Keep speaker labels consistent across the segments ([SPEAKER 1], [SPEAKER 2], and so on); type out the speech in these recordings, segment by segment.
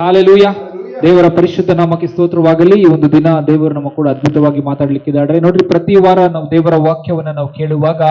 [SPEAKER 1] Hallelujah. ದೇವರ ಪರಿಶುದ್ಧ ನಾಮಕ್ಕೆ ಸ್ತೋತ್ರವಾಗಲಿ. ಈ ಒಂದು ದಿನ ದೇವರು ನಮ್ಮ ಕೂಡ ಅದ್ಭುತವಾಗಿ ಮಾತಾಡ್ಲಿಕ್ಕಿದ್ದಾರೆ. ನೋಡ್ರಿ, ಪ್ರತಿ ವಾರ ನಾವು ದೇವರ ವಾಕ್ಯವನ್ನ ನಾವು ಕೇಳುವಾಗ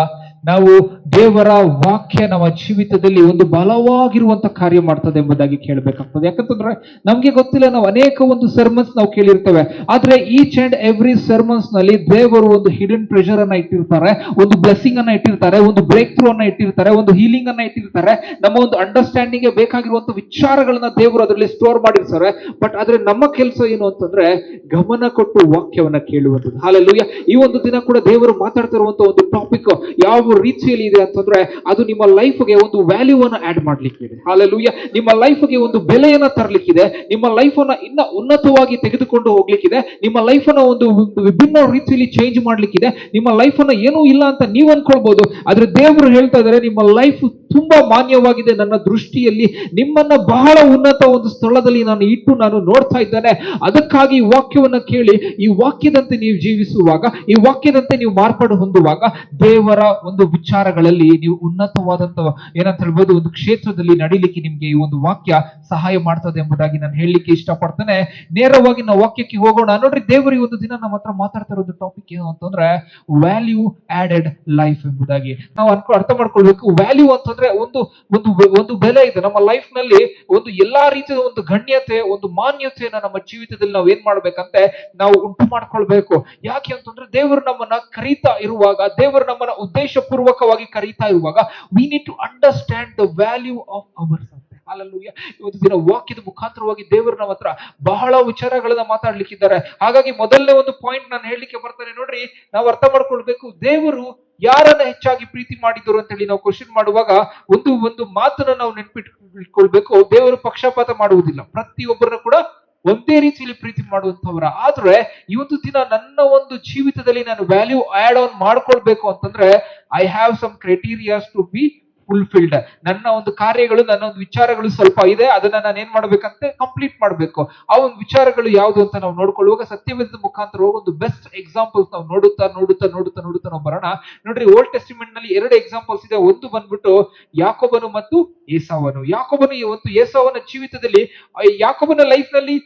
[SPEAKER 1] ನಾವು ದೇವರ ವಾಕ್ಯ ನಮ್ಮ ಜೀವಿತದಲ್ಲಿ ಒಂದು ಬಲವಾಗಿರುವಂತ ಕಾರ್ಯ ಮಾಡ್ತದೆ ಎಂಬುದಾಗಿ ಕೇಳಬೇಕಾಗ್ತದೆ. ಯಾಕಂತಂದ್ರೆ ನಮ್ಗೆ ಗೊತ್ತಿಲ್ಲ, ನಾವು ಅನೇಕ ಒಂದು ಸರ್ಮನ್ಸ್ ನಾವು ಕೇಳಿರ್ತೇವೆ, ಆದ್ರೆ ಈಚ್ ಅಂಡ್ ಎವ್ರಿ ಸರ್ಮನ್ಸ್ ನಲ್ಲಿ ದೇವರು ಒಂದು ಹಿಡನ್ ಟ್ರೆಷರ್ ಅನ್ನ ಇಟ್ಟಿರ್ತಾರೆ, ಒಂದು ಬ್ಲೆಸ್ಸಿಂಗ್ ಅನ್ನ ಇಟ್ಟಿರ್ತಾರೆ, ಒಂದು ಬ್ರೇಕ್ ಥ್ರೂ ಅನ್ನ ಇಟ್ಟಿರ್ತಾರೆ, ಒಂದು ಹೀಲಿಂಗ್ ಅನ್ನ ಇಟ್ಟಿರ್ತಾರೆ. ನಮ್ಮ ಒಂದು ಅಂಡರ್ಸ್ಟ್ಯಾಂಡಿಂಗ್ ಬೇಕಾಗಿರುವಂತ ವಿಚಾರಗಳನ್ನ ದೇವರು ಅದರಲ್ಲಿ ಸ್ಟೋರ್ ಮಾಡಿರ್ತಾರೆ. ಬಟ್ ಆದ್ರೆ ನಮ್ಮ ಕೆಲಸ ಏನು ಅಂತಂದ್ರೆ ಗಮನ ಕೊಟ್ಟು ವಾಕ್ಯವನ್ನ ಕೇಳುವಂಥದ್ದು. ಹಾಲೆಲೂಯ. ಈ ಒಂದು ದಿನ ಕೂಡ ದೇವರು ಮಾತಾಡ್ತಿರುವಂತ ಒಂದು ಟಾಪಿಕ್ ಯಾವ ರೀತಿಯಲ್ಲಿ ಇದೆ ಅಂತಂದ್ರೆ ಅದು ನಿಮ್ಮ ಲೈಫ್ಗೆ ಒಂದು ವ್ಯಾಲ್ಯೂ ಅನ್ನ ಆಡ್ ಮಾಡ್ಲಿಕ್ಕಿದೆ. ಹಾಲೆಲೂಯ. ನಿಮ್ಮ ಲೈಫ್ಗೆ ಒಂದು ಬೆಲೆಯನ್ನ ತರಲಿಕ್ಕಿದೆ, ನಿಮ್ಮ ಲೈಫ್ ಅನ್ನ ಇನ್ನ ಉನ್ನತವಾಗಿ ತೆಗೆದುಕೊಂಡು ಹೋಗ್ಲಿಕ್ಕಿದೆ, ನಿಮ್ಮ ಲೈಫ್ ಅನ್ನ ಒಂದು ವಿಭಿನ್ನ ರೀತಿಯಲ್ಲಿ ಚೇಂಜ್ ಮಾಡ್ಲಿಕ್ಕಿದೆ. ನಿಮ್ಮ ಲೈಫ್ ಅನ್ನ ಏನೂ ಇಲ್ಲ ಅಂತ ನೀವು ಅನ್ಕೊಳ್ಬಹುದು, ಆದ್ರೆ ದೇವರು ಹೇಳ್ತಾ ಇದ್ದಾರೆ ನಿಮ್ಮ ಲೈಫ್ ತುಂಬಾ ಮಾನ್ಯವಾಗಿದೆ ನನ್ನ ದೃಷ್ಟಿಯಲ್ಲಿ, ನಿಮ್ಮನ್ನ ಬಹಳ ಉನ್ನತ ಒಂದು ಸ್ಥಳದಲ್ಲಿ ನಾನು ನೋಡ್ತಾ ಇದ್ದೇನೆ. ಅದಕ್ಕಾಗಿ ಈ ವಾಕ್ಯವನ್ನ ಕೇಳಿ, ಈ ವಾಕ್ಯದಂತೆ ನೀವು ಜೀವಿಸುವಾಗ, ಈ ವಾಕ್ಯದಂತೆ ನೀವು ಮಾರ್ಪಾಡು ಹೊಂದುವಾಗ ದೇವರ ಒಂದು ವಿಚಾರಗಳಲ್ಲಿ ನೀವು ಉನ್ನತವಾದಂತ ಏನಂತ ಹೇಳ್ಬೋದು ಒಂದು ಕ್ಷೇತ್ರದಲ್ಲಿ ನಡಿಲಿಕ್ಕೆ ನಿಮ್ಗೆ ಈ ಒಂದು ವಾಕ್ಯ ಸಹಾಯ ಮಾಡ್ತದೆ ಎಂಬುದಾಗಿ ನಾನು ಹೇಳಲಿಕ್ಕೆ ಇಷ್ಟಪಡ್ತೇನೆ. ನೇರವಾಗಿ ನಾವು ವಾಕ್ಯಕ್ಕೆ ಹೋಗೋಣ. ನೋಡ್ರಿ, ದೇವರು ಈ ಒಂದು ದಿನ ನಮ್ಮ ಹತ್ರ ಮಾತಾಡ್ತಾ ಇರೋದು ಟಾಪಿಕ್ ಏನು ಅಂತಂದ್ರೆ ವ್ಯಾಲ್ಯೂ ಆಡೆಡ್ ಲೈಫ್ ಎಂಬುದಾಗಿ. ನಾವು ಅರ್ಥ ಮಾಡ್ಕೊಳ್ಬೇಕು. ವ್ಯಾಲ್ಯೂ ಅಂತಂದ್ರೆ ಒಂದು ಒಂದು ಒಂದು ಬೆಲೆ ಇದೆ ನಮ್ಮ ಲೈಫ್ ನಲ್ಲಿ. ಒಂದು ಎಲ್ಲಾ ರೀತಿಯ ಒಂದು ಗಣ್ಯತೆ, ಒಂದು ಮಾನ್ಯತೆಯನ್ನ ನಮ್ಮ ಜೀವಿತದಲ್ಲಿ ನಾವು ಏನ್ ಮಾಡ್ಬೇಕಂತೆ ನಾವು ಉಂಟು ಮಾಡ್ಕೊಳ್ಬೇಕು. ಯಾಕೆ ಅಂತಂದ್ರೆ ದೇವರು ನಮ್ಮನ್ನ ಕರೀತಾ ಇರುವಾಗ, ದೇವರು ನಮ್ಮನ್ನ ಉದ್ದೇಶ ಪೂರ್ವಕವಾಗಿ ಕರೀತಾ ಇರುವಾಗ we need to understand the value of hours ಅಂತ. ಹಾಲೆಲೂಯಾ. ಇವತ್ತು ದಿನ ವಾಕ್ಯದ ಮುಖಾಂತರವಾಗಿ ದೇವರು ನಮ್ಮ ಹತ್ರ ಬಹಳ ವಿಚಾರಗಳನ್ನ ಮಾತಾಡ್ಲಿಕ್ಕಿದ್ದಾರೆ. ಹಾಗಾಗಿ ಮೊದಲನೇ ಒಂದು ಪಾಯಿಂಟ್ ನಾನು ಹೇಳಲಿಕ್ಕೆ ಬರ್ತಾನೆ. ನೋಡ್ರಿ, ನಾವು ಅರ್ಥ ಮಾಡ್ಕೊಳ್ಬೇಕು, ದೇವರು ಯಾರನ್ನ ಹೆಚ್ಚಾಗಿ ಪ್ರೀತಿ ಮಾಡಿದ್ರು ಅಂತ ಹೇಳಿ ನಾವು ಕ್ವಶನ್ ಮಾಡುವಾಗ ಒಂದು ಮಾತನ್ನ ನಾವು ನೆನ್ಪಿಟ್ಕೊಳ್ಬೇಕು. ದೇವರು ಪಕ್ಷಪಾತ ಮಾಡುವುದಿಲ್ಲ, ಪ್ರತಿಯೊಬ್ಬರನ್ನ ಕೂಡ ಒಂದೇ ರೀತಿಯಲ್ಲಿ ಪ್ರೀತಿ ಮಾಡುವಂತವ್ರ. ಆದ್ರೆ ಇವತ್ತು ದಿನ ನನ್ನ ಒಂದು ಜೀವಿತದಲ್ಲಿ ನಾನು ವ್ಯಾಲ್ಯೂ ಆಡ್ ಆನ್ ಮಾಡ್ಕೊಳ್ಬೇಕು ಅಂತಂದ್ರೆ I have some criterias to be fulfilled. ನನ್ನ ಒಂದು ಕಾರ್ಯಗಳು, ನನ್ನ ಒಂದು ವಿಚಾರಗಳು ಸ್ವಲ್ಪ ಇದೆ, ಅದನ್ನ ನಾನು ಏನ್ ಮಾಡ್ಬೇಕಂತೆ ಕಂಪ್ಲೀಟ್ ಮಾಡ್ಬೇಕು. ಆ ಒಂದು ವಿಚಾರಗಳು ಯಾವುದು ಅಂತ ನಾವು ನೋಡ್ಕೊಳ್ಳುವಾಗ ಸತ್ಯವೇದದ ಮುಖಾಂತರ ಒಂದು ಬೆಸ್ಟ್ ಎಕ್ಸಾಂಪಲ್ಸ್ ನಾವು ನೋಡುತ್ತಾ ನಾವು ಬರೋಣ. ನೋಡ್ರಿ, ಓಲ್ಡ್ ಟೆಸ್ಟಿಮೆಂಟ್ ನಲ್ಲಿ 2 ಎಕ್ಸಾಂಪಲ್ಸ್ ಇದೆ. ಒಂದು ಬಂದ್ಬಿಟ್ಟು ಯಾಕೋಬನು ಮತ್ತು ಏಸಾವನು. ಯಾಕೋಬನು ಮತ್ತು ಏಸಾವನ ಜೀವಿತದಲ್ಲಿ, ಯಾಕೋಬನ ಲೈಫ್ ನಲ್ಲಿ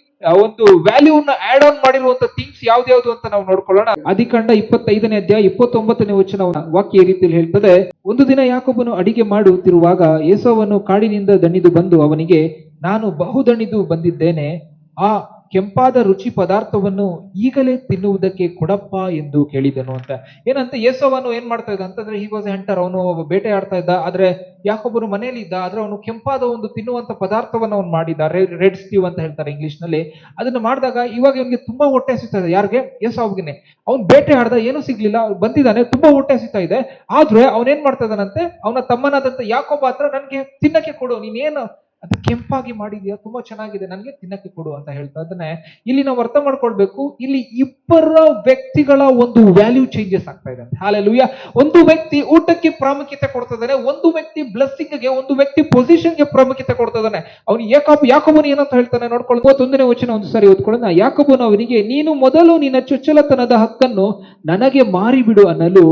[SPEAKER 1] ಒಂದು ವ್ಯಾಲ್ಯೂನ ಆಡ್ ಆನ್ ಮಾಡಿರುವಂತ ಥಿಂಗ್ಸ್ ಯಾವ್ದು ಅಂತ ನಾವು ನೋಡ್ಕೊಳ್ಳೋಣ. ಆದಿಕಾಂಡ 25ನೇ ಅಧ್ಯಾಯ 29ನೇ ವಚನ ವಾಕ್ಯ ಈ ರೀತಿಯಲ್ಲಿ ಹೇಳ್ತದೆ. ಒಂದು ದಿನ ಯಾಕೋಬನು ಅಡಿಗೆ ಮಾಡುತ್ತಿರುವಾಗ ಏಸಾವನು ಕಾಡಿನಿಂದ ದಣಿದು ಬಂದು ಅವನಿಗೆ, ನಾನು ಬಹು ದಣಿದು ಬಂದಿದ್ದೇನೆ, ಆ ಕೆಂಪಾದ ರುಚಿ ಪದಾರ್ಥವನ್ನು ಈಗಲೇ ತಿನ್ನುವುದಕ್ಕೆ ಕೊಡಪ್ಪ ಎಂದು ಕೇಳಿದನು ಅಂತ. ಏನಂತ, ಏಸಾವನು ಏನ್ ಮಾಡ್ತಾ ಇದ್ದ ಅಂತಂದ್ರೆ ಹಿ ವಾಸ್ ಎ ಹಂಟರ್, ಅವನು ಬೇಟೆ ಆಡ್ತಾ ಇದ್ದ. ಆದ್ರೆ ಯಾಕೋಬನು ಮನೆಯಲ್ಲಿ ಇದ್ದ. ಆದ್ರೆ ಅವನು ಕೆಂಪಾದ ಒಂದು ತಿನ್ನುವಂತ ಪದಾರ್ಥವನ್ನು ಅವನು ಮಾಡಿದ, ರೆಡ್ ಸ್ಟೀವ್ ಅಂತ ಹೇಳ್ತಾರೆ ಇಂಗ್ಲಿಷ್ ನಲ್ಲಿ. ಅದನ್ನ ಮಾಡಿದಾಗ ಇವಾಗ ಇವನಿಗೆ ತುಂಬಾ ಹೊಟ್ಟೆ ಹಸಿತಾ ಇದೆ. ಯಾರಿಗೆ? ಏಸಾವ್ಗೆ. ಅವ್ನು ಬೇಟೆ ಆಡ್ದ, ಏನೂ ಸಿಗ್ಲಿಲ್ಲ, ಬಂದಿದ್ದಾನೆ, ತುಂಬಾ ಹೊಟ್ಟೆ ಹಸಿತಾ ಇದೆ. ಆದ್ರೆ ಅವನೇನ್ ಮಾಡ್ತಾ ಇದ್ದಾನಂತೆ, ಅವನ ತಮ್ಮನಾದಂತ ಯಾಕೋಬ ಹತ್ರ ನನ್ಗೆ ತಿನ್ನಕ್ಕೆ ಕೊಡು, ನೀನೇನು ಅದು ಕೆಂಪಾಗಿ ಮಾಡಿದ್ಯಾ, ತುಂಬಾ ಚೆನ್ನಾಗಿದೆ, ನನ್ಗೆ ತಿನ್ನಕ್ಕೆ ಕೊಡು ಅಂತ ಹೇಳ್ತಾ ಇದ್ದಾನೆ. ಇಲ್ಲಿ ನಾವು ಅರ್ಥ ಮಾಡ್ಕೊಳ್ಬೇಕು, ಇಲ್ಲಿ ಇಬ್ಬರ ವ್ಯಕ್ತಿಗಳ ಒಂದು ವ್ಯಾಲ್ಯೂ ಚೇಂಜಸ್ ಆಗ್ತಾ ಇದೆ. ಹಾಲೆಲೂಯಾ. ಒಂದು ವ್ಯಕ್ತಿ ಊಟಕ್ಕೆ ಪ್ರಾಮುಖ್ಯತೆ ಕೊಡ್ತಾ ಇದ್ದಾನೆ, ಒಂದು ವ್ಯಕ್ತಿ ಬ್ಲೆಸ್ಸಿಂಗ್ಗೆ, ಒಂದು ವ್ಯಕ್ತಿ ಪೊಸಿಷನ್ಗೆ ಪ್ರಾಮುಖ್ಯತೆ ಕೊಡ್ತಾ ಇದ್ದಾನೆ. ಅವನು ಯಾಕೋಬನು ಏನಂತ ಹೇಳ್ತಾನೆ ನೋಡ್ಕೊಳ್ಳಿ. 31ನೇ ವಚನ ಒಂದು ಸಾರಿ ಓದ್ಕೊಳ್ಳೋಣ. ಯಾಕೋಬನು ಅವನಿಗೆ, ನೀನು ಮೊದಲು ನಿನ್ನ ಚೊಚ್ಚಲತನದ ಹಕ್ಕನ್ನು ನನಗೆ ಮಾರಿಬಿಡು ಅನ್ನಲು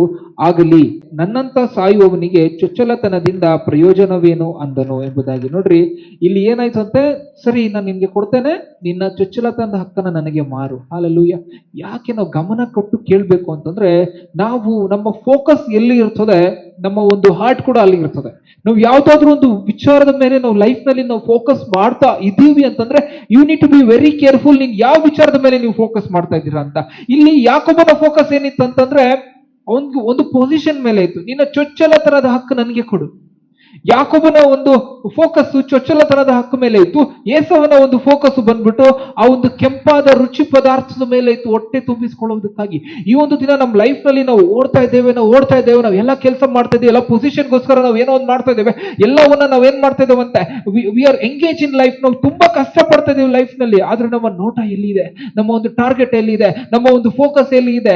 [SPEAKER 1] ಆಗಲಿ, ನನ್ನಂತ ಸಾಯುವವನಿಗೆ ಚೊಚ್ಚಲತನದಿಂದ ಪ್ರಯೋಜನವೇನು ಅಂದನು ಎಂಬುದಾಗಿ. ನೋಡ್ರಿ, ಇಲ್ಲಿ ಏನಾಯ್ತು ಅಂತೆ, ಸರಿ ನಾನು ನಿನ್ಗೆ ಕೊಡ್ತೇನೆ, ನಿನ್ನ ಚೊಚ್ಚಲತನದ ಹಕ್ಕನ್ನ ನನಗೆ ಮಾರು. ಹಾಲೆಲೂಯ. ಯಾಕೆ ನಾವು ಗಮನ ಕೊಟ್ಟು ಕೇಳ್ಬೇಕು ಅಂತಂದ್ರೆ, ನಾವು ನಮ್ಮ ಫೋಕಸ್ ಎಲ್ಲಿ ಇರ್ತದೆ, ನಮ್ಮ ಒಂದು ಹಾರ್ಟ್ ಕೂಡ ಅಲ್ಲಿ ಇರ್ತದೆ. ನಾವು ಯಾವ್ದಾದ್ರು ಒಂದು ವಿಚಾರದ ಮೇಲೆ ನಾವು ಲೈಫ್ ನಲ್ಲಿ ನಾವು ಫೋಕಸ್ ಮಾಡ್ತಾ ಇದ್ದೀವಿ ಅಂತಂದ್ರೆ you need to be very careful, ನೀವು ಯಾವ ವಿಚಾರದ ಮೇಲೆ ನೀವು ಫೋಕಸ್ ಮಾಡ್ತಾ ಇದ್ದೀರಾ ಅಂತ. ಇಲ್ಲಿ ಯಾಕೋಬನ ಫೋಕಸ್ ಏನಿತ್ತು ಅಂತಂದ್ರೆ ಅವನ್ಗೆ ಒಂದು ಪೊಸಿಷನ್ ಮೇಲೆ ಇತ್ತು, ನಿನ್ನ ಚೊಚ್ಚಲತನದ ಹಕ್ಕು ನನಗೆ ಕೊಡು. ಯಾಕೋಬನ ಒಂದು ಫೋಕಸ್ ಚೊಚ್ಚಲತನದ ಹಕ್ಕು ಮೇಲೆ ಇತ್ತು. ಏಸವನ ಒಂದು ಫೋಕಸ್ ಬಂದ್ಬಿಟ್ಟು ಆ ಒಂದು ಕೆಂಪಾದ ರುಚಿ ಪದಾರ್ಥದ ಮೇಲೆ ಇತ್ತು, ಹೊಟ್ಟೆ ತುಂಬಿಸ್ಕೊಳ್ಳೋದಕ್ಕಾಗಿ. ಈ ಒಂದು ದಿನ ನಮ್ಮ ಲೈಫ್ ನಲ್ಲಿ ನಾವು ಓಡ್ತಾ ಇದ್ದೇವೆ, ನಾವು ಎಲ್ಲ ಕೆಲಸ ಮಾಡ್ತಾ ಇದ್ದೇವೆ, ಎಲ್ಲ ಪೊಸಿಷನ್ಗೋಸ್ಕರ ನಾವು ಏನೋ ಒಂದು ಮಾಡ್ತಾ ಇದ್ದೇವೆ, ಎಲ್ಲವನ್ನ ನಾವು ಏನ್ ಮಾಡ್ತಾ ಇದ್ದೇವೆ ಅಂತ we are engage in life. ನಾವು ತುಂಬಾ ಕಷ್ಟ ಪಡ್ತಾ ಇದ್ದೇವೆ ಲೈಫ್ ನಲ್ಲಿ, ಆದ್ರೆ ನಮ್ಮ ನೋಟ ಎಲ್ಲಿದೆ, ನಮ್ಮ ಒಂದು ಟಾರ್ಗೆಟ್ ಎಲ್ಲಿದೆ, ನಮ್ಮ ಒಂದು ಫೋಕಸ್ ಎಲ್ಲಿ ಇದೆ?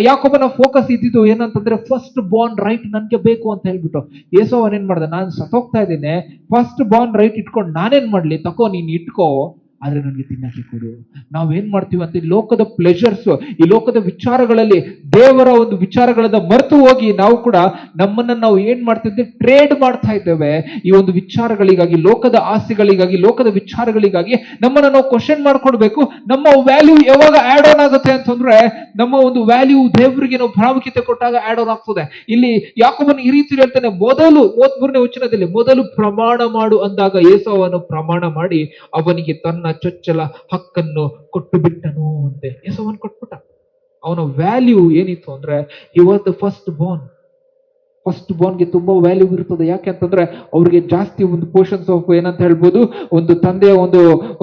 [SPEAKER 1] ಯಾಕೋಬನ ಫೋಕಸ್ ಇದ್ದಿದ್ದು ಏನಂತಂದ್ರೆ ಫಸ್ಟ್ ಬಾರ್ನ್ ರೈಟ್ ನನ್ಗೆ ಬೇಕು ಅಂತ ಹೇಳ್ಬಿಟ್ಟು. ಏಸವನ್ ಏನ್ ಮಾಡ್ದ, ನಾನು ಸತ್ತೋಗ್ತಾ ಇದ್ದೇನೆ, ಫಸ್ಟ್ ಬಾರ್ನ್ ರೈಟ್ ಇಟ್ಕೊಂಡು ನಾನೇನ್ ಮಾಡ್ಲಿ, ತಕೋ ನೀನ್ ಇಟ್ಕೋ, ಆದ್ರೆ ನನಗೆ ತಿನ್ನಕ್ಕೆ ಕೊಡು. ನಾವೇನ್ ಮಾಡ್ತೀವಿ ಅಂತ ಈ ಲೋಕದ ಪ್ಲೆಜರ್ಸ್, ಈ ಲೋಕದ ವಿಚಾರಗಳಲ್ಲಿ ದೇವರ ಒಂದು ವಿಚಾರಗಳನ್ನ ಮರೆತು ಹೋಗಿ ನಾವು ಕೂಡ ನಮ್ಮನ್ನ ನಾವು ಏನ್ ಮಾಡ್ತಿದ್ದೆ, ಟ್ರೇಡ್ ಮಾಡ್ತಾ ಇದ್ದೇವೆ ಈ ಒಂದು ವಿಚಾರಗಳಿಗಾಗಿ, ಲೋಕದ ಆಸೆಗಳಿಗಾಗಿ, ಲೋಕದ ವಿಚಾರಗಳಿಗಾಗಿ. ನಮ್ಮನ್ನ ನಾವು ಕ್ವಶನ್ ಮಾಡ್ಕೊಡ್ಬೇಕು, ನಮ್ಮ ವ್ಯಾಲ್ಯೂ ಯಾವಾಗ ಆಡ್ ಆನ್ ಆಗುತ್ತೆ ಅಂತಂದ್ರೆ, ನಮ್ಮ ಒಂದು ವ್ಯಾಲ್ಯೂ ದೇವರಿಗೆ ನಾವು ಪ್ರಾಮುಖ್ಯತೆ ಕೊಟ್ಟಾಗ ಆಡ್ ಆನ್ ಆಗ್ತದೆ. ಇಲ್ಲಿ ಯಾಕೋಬನು ಈ ರೀತಿ ಹೇಳ್ತಾನೆ, ಮೊದಲು 33ನೇ ವಚನದಲ್ಲಿ, ಮೊದಲು ಪ್ರಮಾಣ ಮಾಡು ಅಂದಾಗ ಏಸಾವನು ಪ್ರಮಾಣ ಮಾಡಿ ಅವನಿಗೆ ತನ್ನ ಚೊಚ್ಚಲ ಹಕ್ಕನ್ನು ಕೊಟ್ಟು ಬಿಟ್ಟನು ಅಂತೆ. ಏಸಾವನು ಕೊಟ್ಬಿಟ್ಟ. ಅವನ ವ್ಯಾಲ್ಯೂ ಏನಿತ್ತು ಅಂದ್ರೆ, ಹಿ ವಾಸ್ ದ ಫಸ್ಟ್ ಬೋರ್ನ್ಗೆ ತುಂಬಾ ವ್ಯಾಲ್ಯೂ ಇರ್ತದೆ. ಯಾಕೆ ಅಂತಂದ್ರೆ ಅವ್ರಿಗೆ ಜಾಸ್ತಿ ಒಂದು ಪೋರ್ಷನ್ಸ್ ಆಫ್ ಏನಂತ ಹೇಳ್ಬೋದು, ಒಂದು ತಂದೆಯ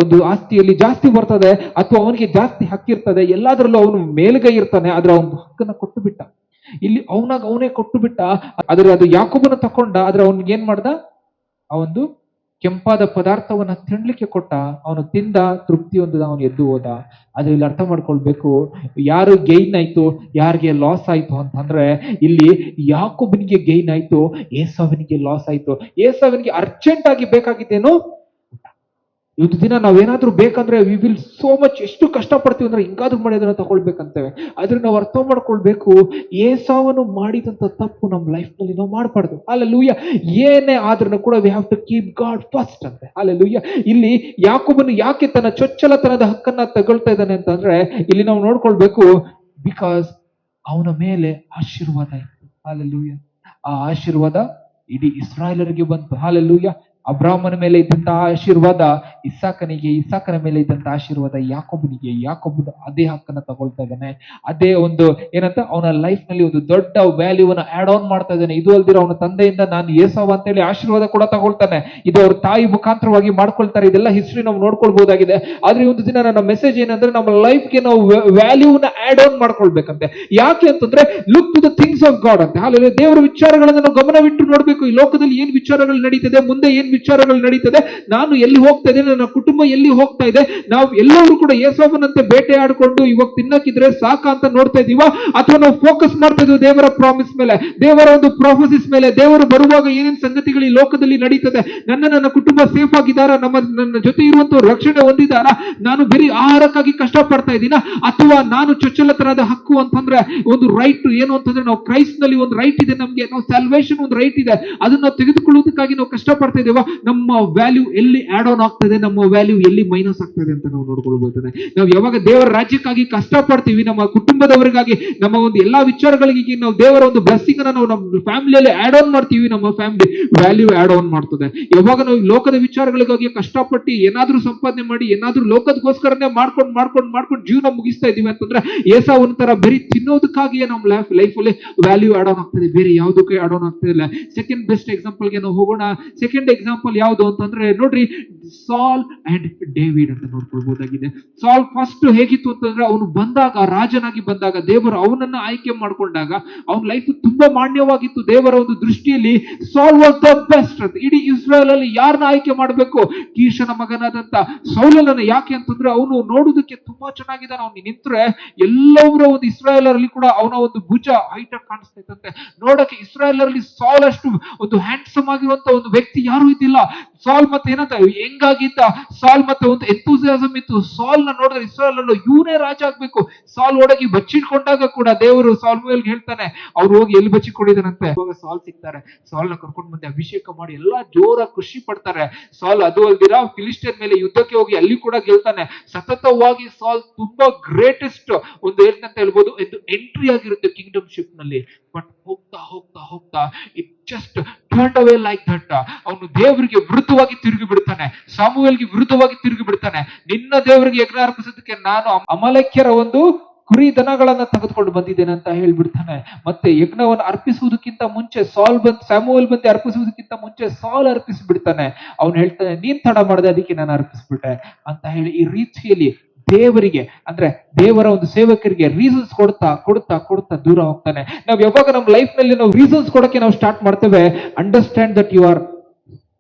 [SPEAKER 1] ಒಂದು ಆಸ್ತಿಯಲ್ಲಿ ಜಾಸ್ತಿ ಬರ್ತದೆ, ಅಥವಾ ಅವನಿಗೆ ಜಾಸ್ತಿ ಹಕ್ಕಿರ್ತದೆ, ಎಲ್ಲಾದ್ರಲ್ಲೂ ಅವನು ಮೇಲ್ಗೈ ಇರ್ತಾನೆ. ಆದ್ರೆ ಅವನ ಹಕ್ಕನ್ನ ಕೊಟ್ಟು ಬಿಟ್ಟ. ಇಲ್ಲಿ ಅವನೇ ಕೊಟ್ಟು ಬಿಟ್ಟ. ಆದ್ರೆ ಅದು ಯಾಕೋಬನ ತಕೊಂಡ. ಆದ್ರೆ ಅವನಿಗೆ ಏನ್ ಮಾಡ್ದ, ಆ ಒಂದು ಕೆಂಪಾದ ಪದಾರ್ಥವನ್ನ ತಿನ್ಲಿಕ್ಕೆ ಕೊಟ್ಟ. ಅವನು ತಿಂದ, ತೃಪ್ತಿ ಹೊಂದಿದ, ಅವನು ಎದ್ದು ಹೋದ. ಆದ್ರೆ ಇಲ್ಲಿ ಅರ್ಥ ಮಾಡ್ಕೊಳ್ಬೇಕು, ಯಾರು ಗೈನ್ ಆಯ್ತು, ಯಾರಿಗೆ ಲಾಸ್ ಆಯ್ತು ಅಂತಂದ್ರೆ, ಇಲ್ಲಿ ಯಾಕೋಬನಿಗೆ ಗೈನ್ ಆಯ್ತು, ಏಸಾವನಿಗೆ ಲಾಸ್ ಆಯ್ತು. ಏಸಾವನಿಗೆ ಅರ್ಜೆಂಟ್ ಆಗಿ ಬೇಕಾಗಿದ್ದೇನು, ಇವತ್ತು ದಿನ ನಾವೇನಾದ್ರೂ ಬೇಕಂದ್ರೆ ವಿ ವಿಲ್ ಸೋ ಮಚ್, ಎಷ್ಟು ಕಷ್ಟಪಡ್ತೀವಿ ಅಂದ್ರೆ ಹಿಂಗಾದ್ರೂ ಮಾಡಿ ಅದನ್ನ ತಗೊಳ್ಬೇಕಂತೇವೆ. ಆದ್ರೆ ನಾವು ಅರ್ಥ ಮಾಡ್ಕೊಳ್ಬೇಕು, ಏಸಾವನು ಮಾಡಿದಂತ ತಪ್ಪು ನಮ್ಮ ಲೈಫ್ ನಲ್ಲಿ ನಾವು ಮಾಡಬಾರ್ದು. ಹಲ್ಲೆಲೂಯಾ. ಏನೇ ಆದ್ರೂ ಕೂಡ we have to keep God first ಅಂತೆ. ಹಲ್ಲೆಲೂಯಾ. ಇಲ್ಲಿ ಯಾಕೋಬನು ಯಾಕೆ ತನ್ನ ಚೊಚ್ಚಲತನದ ಹಕ್ಕನ್ನ ತಗೊಳ್ತಾ ಇದ್ದಾನೆ ಅಂತಂದ್ರೆ, ಇಲ್ಲಿ ನಾವು ನೋಡ್ಕೊಳ್ಬೇಕು, ಬಿಕಾಸ್ ಅವನ ಮೇಲೆ ಆಶೀರ್ವಾದ ಇತ್ತು. ಹಲ್ಲೆಲೂಯಾ. ಆ ಆಶೀರ್ವಾದ ಇಡೀ ಇಸ್ರಾಯೇಲರಿಗೆ ಬಂತು. ಹಲ್ಲೆಲೂಯಾ. ಅಬ್ರಾಹ್ಮನ ಮೇಲೆ ಇದ್ದಂತಹ ಆಶೀರ್ವಾದ ಇಸಾಕನಿಗೆ, ಇಸಾಕನ ಮೇಲೆ ಇದ್ದಂತಹ ಆಶೀರ್ವಾದ ಯಾಕೋಬನಿಗೆ, ಯಾಕೋಬನ ಅದೇ ಹಕ್ಕನ್ನ ತಗೊಳ್ತಾ ಇದ್ದಾನೆ. ಅದೇ ಒಂದು ಏನಂತ ಅವನ ಲೈಫ್ ನಲ್ಲಿ ಒಂದು ದೊಡ್ಡ ವ್ಯಾಲ್ಯೂವನ್ನ ಆಡ್ ಆನ್ ಮಾಡ್ತಾ ಇದ್ದಾನೆ. ಇದು ಅಲ್ದಿರೋ ಅವನ ತಂದೆಯಿಂದ ನಾನು ಏಸಾವ ಅಂತ ಹೇಳಿ ಆಶೀರ್ವಾದ ಕೂಡ ತಗೊಳ್ತಾನೆ. ಇದು ಅವ್ರ ತಾಯಿ ಮುಖಾಂತರವಾಗಿ ಮಾಡ್ಕೊಳ್ತಾರೆ. ಇದೆಲ್ಲ ಹಿಸ್ಟ್ರಿ ನಾವು ನೋಡ್ಕೊಳ್ಬಹುದಾಗಿದೆ. ಆದ್ರೆ ಒಂದು ದಿನ ನನ್ನ ಮೆಸೇಜ್ ಏನಂದ್ರೆ, ನಮ್ಮ ಲೈಫ್ಗೆ ನಾವು ವ್ಯಾಲ್ಯೂನ ಆಡ್ ಆನ್ ಮಾಡ್ಕೊಳ್ಬೇಕಂತೆ. ಯಾಕೆ ಅಂತಂದ್ರೆ, look to the things of God ಅಂತ. ಹಾಗಾಗಿ ದೇವರ ವಿಚಾರಗಳನ್ನು ನಾವು ಗಮನವಿಟ್ಟು ನೋಡ್ಬೇಕು. ಈ ಲೋಕದಲ್ಲಿ ಏನ್ ವಿಚಾರಗಳು ನಡೀತದೆ, ಮುಂದೆ ಏನ್ ವಿಚಾರಗಳು ನಡೀತದೆ, ನಾನು ಎಲ್ಲಿ ಹೋಗ್ತಾ ಇದ್ದೇನೆ, ನನ್ನ ಕುಟುಂಬ ಎಲ್ಲಿ ಹೋಗ್ತಾ ಇದೆ, ನಾವು ಎಲ್ಲರೂ ಕೂಡ ಏಸಾವನಂತೆ ಬೇಟೆ ಆಡ್ಕೊಂಡು ಇವಾಗ ತಿನ್ನಕ್ಕಿದ್ರೆ ಸಾಕ ಅಂತ ನೋಡ್ತಾ ಇದೀವ, ಅಥವಾ ನಾವು ಫೋಕಸ್ ಮಾಡ್ತಾ ಇದೀವಿ ದೇವರ ಪ್ರಾಮಿಸ್ ಮೇಲೆ, ದೇವರ ಒಂದು ಪ್ರೊಫೆಸಿಸ್ ಮೇಲೆ, ದೇವರು ಬರುವಾಗ ಏನೇನು ಸಂಗತಿಗಳು ಈ ಲೋಕದಲ್ಲಿ ನಡೀತದೆ, ನನ್ನ ಕುಟುಂಬ ಸೇಫ್ ಆಗಿದಾರ, ನನ್ನ ಜೊತೆ ಇರುವಂತವ್ರು ರಕ್ಷಣೆ ಹೊಂದಿದಾರ, ನಾನು ಬರೀ ಆಹಾರಕ್ಕಾಗಿ ಕಷ್ಟಪಡ್ತಾ ಇದ್ದೀನ, ಅಥವಾ ನಾನು ಚೊಚ್ಚಲತನದ ಹಕ್ಕು ಅಂತಂದ್ರೆ ಒಂದು ರೈಟ್ ಏನು ಅಂತಂದ್ರೆ, ನಾವು ಕ್ರೈಸ್ಟ್ ನಲ್ಲಿ ಒಂದು ರೈಟ್ ಇದೆ ನಮ್ಗೆ, ನಾವು ಸ್ಯಾಲ್ವೇಷನ್ ಒಂದು ರೈಟ್ ಇದೆ, ಅದನ್ನ ನಾವು ತೆಗೆದುಕೊಳ್ಳುವುದಕ್ಕಾಗಿ ನಾವು ಕಷ್ಟಪಡ್ತಾ ಇದ್ದೇವೆ. ನಮ್ಮ ವ್ಯಾಲ್ಯೂ ಎಲ್ಲಿ ಆಡ್ ಆನ್ ಆಗ್ತದೆ, ನಮ್ಮ ವ್ಯಾಲ್ಯೂ ಎಲ್ಲಿ ಮೈನಸ್ ಆಗ್ತದೆ ಅಂತ ನಾವು ನೋಡ್ಕೊಳ್ಬಹುದು. ನಾವು ಯಾವಾಗ ದೇವರ ರಾಜ್ಯಕ್ಕಾಗಿ ಕಷ್ಟಪಡ್ತೀವಿ, ನಮ್ಮ ಕುಟುಂಬದವರಿಗಾಗಿ, ನಮ್ಮ ಒಂದು ಎಲ್ಲಾ ವಿಚಾರಗಳಿಗೆ ನಾವು ದೇವರ ಒಂದು ಬ್ಲೆಸ್ಸಿಂಗ್ ಅನ್ನ ನಾವು ನಮ್ಮ ಫ್ಯಾಮಿಲಿಯಲ್ಲಿ ಆಡ್ ಆನ್ ಮಾಡ್ತೀವಿ, ನಮ್ಮ ಫ್ಯಾಮಿಲಿ ವ್ಯಾಲ್ಯೂ ಆಡ್ ಆನ್ ಮಾಡ್ತದೆ. ಯಾವಾಗ ನಾವು ಲೋಕದ ವಿಚಾರಗಳಿಗಾಗಿ ಕಷ್ಟಪಟ್ಟು ಏನಾದ್ರೂ ಸಂಪಾದನೆ ಮಾಡಿ, ಏನಾದ್ರೂ ಲೋಕದಗೋಸ್ಕರನೇ ಮಾಡ್ಕೊಂಡು ಜೀವನ ಮುಗಿಸ್ತಾ ಇದೀವಿ ಅಂತಂದ್ರೆ, ಏಸಾವನ ತರ ಬರೀ ತಿನ್ನೋದಕ್ಕಾಗಿಯೇ ನಮ್ಮ ಲೈಫಲ್ಲಿ ವ್ಯಾಲ್ಯೂ ಆಡ್ ಆನ್ ಆಗ್ತದೆ, ಬೇರೆ ಯಾವುದಕ್ಕೆ ಆಡ್ ಆನ್ ಆಗ್ತಿಲ್ಲ. ಸೆಕೆಂಡ್ ಬೆಸ್ಟ್ ಎಕ್ಸಾಂಪಲ್ಗೆ ನಾವು ಹೋಗೋಣ. ಸೆಕೆಂಡ್ ಎಕ್ಸಾಂಪಲ್ ಯಾವುದು ಅಂತಂದ್ರೆ, ನೋಡ್ರಿ, ಸಾಲ್ ಅಂಡ್ ಡೇವಿಡ್ ಅಂತ ನೋಡ್ಕೊಳ್ಬಹುದಾಗಿದೆ. ಸಾಲ್ ಫಸ್ಟ್ ಹೇಗಿತ್ತು ಅಂತಂದ್ರೆ, ಅವನು ಬಂದಾಗ, ರಾಜನಾಗಿ ಬಂದಾಗ, ದೇವರು ಅವನನ್ನ ಆಯ್ಕೆ ಮಾಡ್ಕೊಂಡಾಗ ಅವನ ಲೈಫ್ ತುಂಬಾ ಮಾನ್ಯವಾಗಿತ್ತು ದೇವರ ಒಂದು ದೃಷ್ಟಿಯಲ್ಲಿ. ಸಾಲ್ ವಾಸ್ ದ ಬೆಸ್ಟ್ ಅಂತ. ಇಡೀ ಇಸ್ರಾಯೇಲ್ ಅಲ್ಲಿ ಯಾರನ್ನ ಆಯ್ಕೆ ಮಾಡಬೇಕು, ಕೀಷನ ಮಗನಾದಂತ ಸೌಲನನ್ನ. ಯಾಕೆ ಅಂತಂದ್ರೆ ಅವನು ನೋಡುವುದಕ್ಕೆ ತುಂಬಾ ಚೆನ್ನಾಗಿದ್ದಾನೆ. ಅವನು ನಿಂತ್ರೆ ಎಲ್ಲವರ ಒಂದು ಇಸ್ರಾಯೇಲರಲ್ಲಿ ಕೂಡ ಅವನ ಒಂದು ಭುಜ ಹೈಟ್ ಆಗಿ ಕಾಣಿಸ್ತಾ ಇತ್ತಂತೆ. ನೋಡಕ್ಕೆ ಇಸ್ರಾಯೇಲರಲ್ಲಿ ಸಾಲ್ ಅಷ್ಟು ಒಂದು ಹ್ಯಾಂಡ್ಸಮ್ ಆಗಿರುವಂತ ಒಂದು ವ್ಯಕ್ತಿ ಯಾರು ಇದ್ದಿಲ್ಲ. ಸಾಲ್ ಮತ್ತೆ ಏನಂತ ಹೆಂಗಾಗಿದ್ದ, ಸಾಲ್ ಮತ್ತೆ ಒಂದು ಎಂಥೂಸಿಯಾಸಮ್ ಇತ್ತು. ಸಾಲ್ ನ ನೋಡಿದ್ರೆ ಇಸ್ರಾಯೇಲ್ ಅಲ್ಲೂ ಇವನೇ ರಾಜ ಆಗ್ಬೇಕು. ಸಾಲ್ ಒಳಗೆ ಬಚ್ಚಿಟ್ಕೊಂಡಾಗ ಕೂಡ ದೇವರು ಸಾಲ್ಮುಯೇಲ್ಗೆ ಹೇಳ್ತಾನೆ, ಅವ್ರು ಹೋಗಿ ಎಲ್ಲಿ ಬಚ್ಚಿಕೊಂಡಿದ್ದಾನಂತೆ. ಅವಾಗ ಸಾಲ್ ಸಿಗ್ತಾರೆ, ಸಾಲ್ ನ ಕರ್ಕೊಂಡು ಬಂದು ಅಭಿಷೇಕ ಮಾಡಿ ಎಲ್ಲಾ ಜೋರಾಗಿ ಖುಷಿ ಪಡ್ತಾರೆ. ಸಾಲ್ ಅದು ಅಲ್ದಿರಾ ಫಿಲಿಸ್ಟಿಯನ್ ಮೇಲೆ ಯುದ್ಧಕ್ಕೆ ಹೋಗಿ ಅಲ್ಲಿ ಕೂಡ ಗೆಲ್ತಾನೆ. ಸತತವಾಗಿ ಸಾಲ್ ತುಂಬಾ ಗ್ರೇಟೆಸ್ಟ್ ಒಂದು ಏನಂತ ಹೇಳ್ಬೋದು, ಒಂದು ಎಂಟ್ರಿ ಆಗಿರುತ್ತೆ ಕಿಂಗ್ಡಮ್ ಶಿಪ್ ನಲ್ಲಿ. ಬಟ್ ಹೋಗ್ತಾ ಹೋಗ್ತಾ ಹೋಗ್ತಾ it just turned away like that. ಅವನು ದೇವರಿಗೆ ವಿರುದ್ಧವಾಗಿ ತಿರುಗಿ ಬಿಡ್ತಾನೆ, ಸಾಮುವೇಲ್ಗೆ ವಿರುದ್ಧವಾಗಿ ತಿರುಗಿ ಬಿಡ್ತಾನೆ. ನಿನ್ನ ದೇವರಿಗೆ ಯಜ್ಞ ಅರ್ಪಿಸೋದಕ್ಕೆ ನಾನು ಅಮಲೇಕ್ಯರ ಒಂದು ಕುರಿ ದನಗಳನ್ನ ತೆಗೆದುಕೊಂಡು ಬಂದಿದ್ದೇನೆ ಅಂತ ಹೇಳ್ಬಿಡ್ತಾನೆ. ಮತ್ತೆ ಯಜ್ಞವನ್ನು ಅರ್ಪಿಸುವುದಕ್ಕಿಂತ ಮುಂಚೆ ಸ್ಯಾಮುವೇಲ್ ಬಂದು ಅರ್ಪಿಸುವುದಕ್ಕಿಂತ ಮುಂಚೆ ಸಾಲ್ ಅರ್ಪಿಸಿಬಿಡ್ತಾನೆ. ಅವನು ಹೇಳ್ತಾನೆ, ನೀನ್ ತಡ ಮಾಡದೆ, ಅದಕ್ಕೆ ನಾನು ಅರ್ಪಿಸ್ಬಿಟ್ಟೆ ಅಂತ ಹೇಳಿ ಈ ರೀತಿಯಲ್ಲಿ ದೇವರಿಗೆ, ಅಂದ್ರೆ ದೇವರ ಒಂದು ಸೇವಕರಿಗೆ ರೀಸನ್ಸ್ ಕೊಡ್ತಾ ಕೊಡ್ತಾ ಕೊಡ್ತಾ ದೂರ ಹೋಗ್ತಾನೆ. ನಾವ್ ಯಾವಾಗ ನಮ್ಮ ಲೈಫ್ ನಲ್ಲಿ ನಾವು ರೀಸನ್ಸ್ ಕೊಡಕ್ಕೆ ನಾವು ಸ್ಟಾರ್ಟ್ ಮಾಡ್ತೇವೆ, ಅಂಡರ್ಸ್ಟ್ಯಾಂಡ್ ದಟ್ ಯು ಆರ್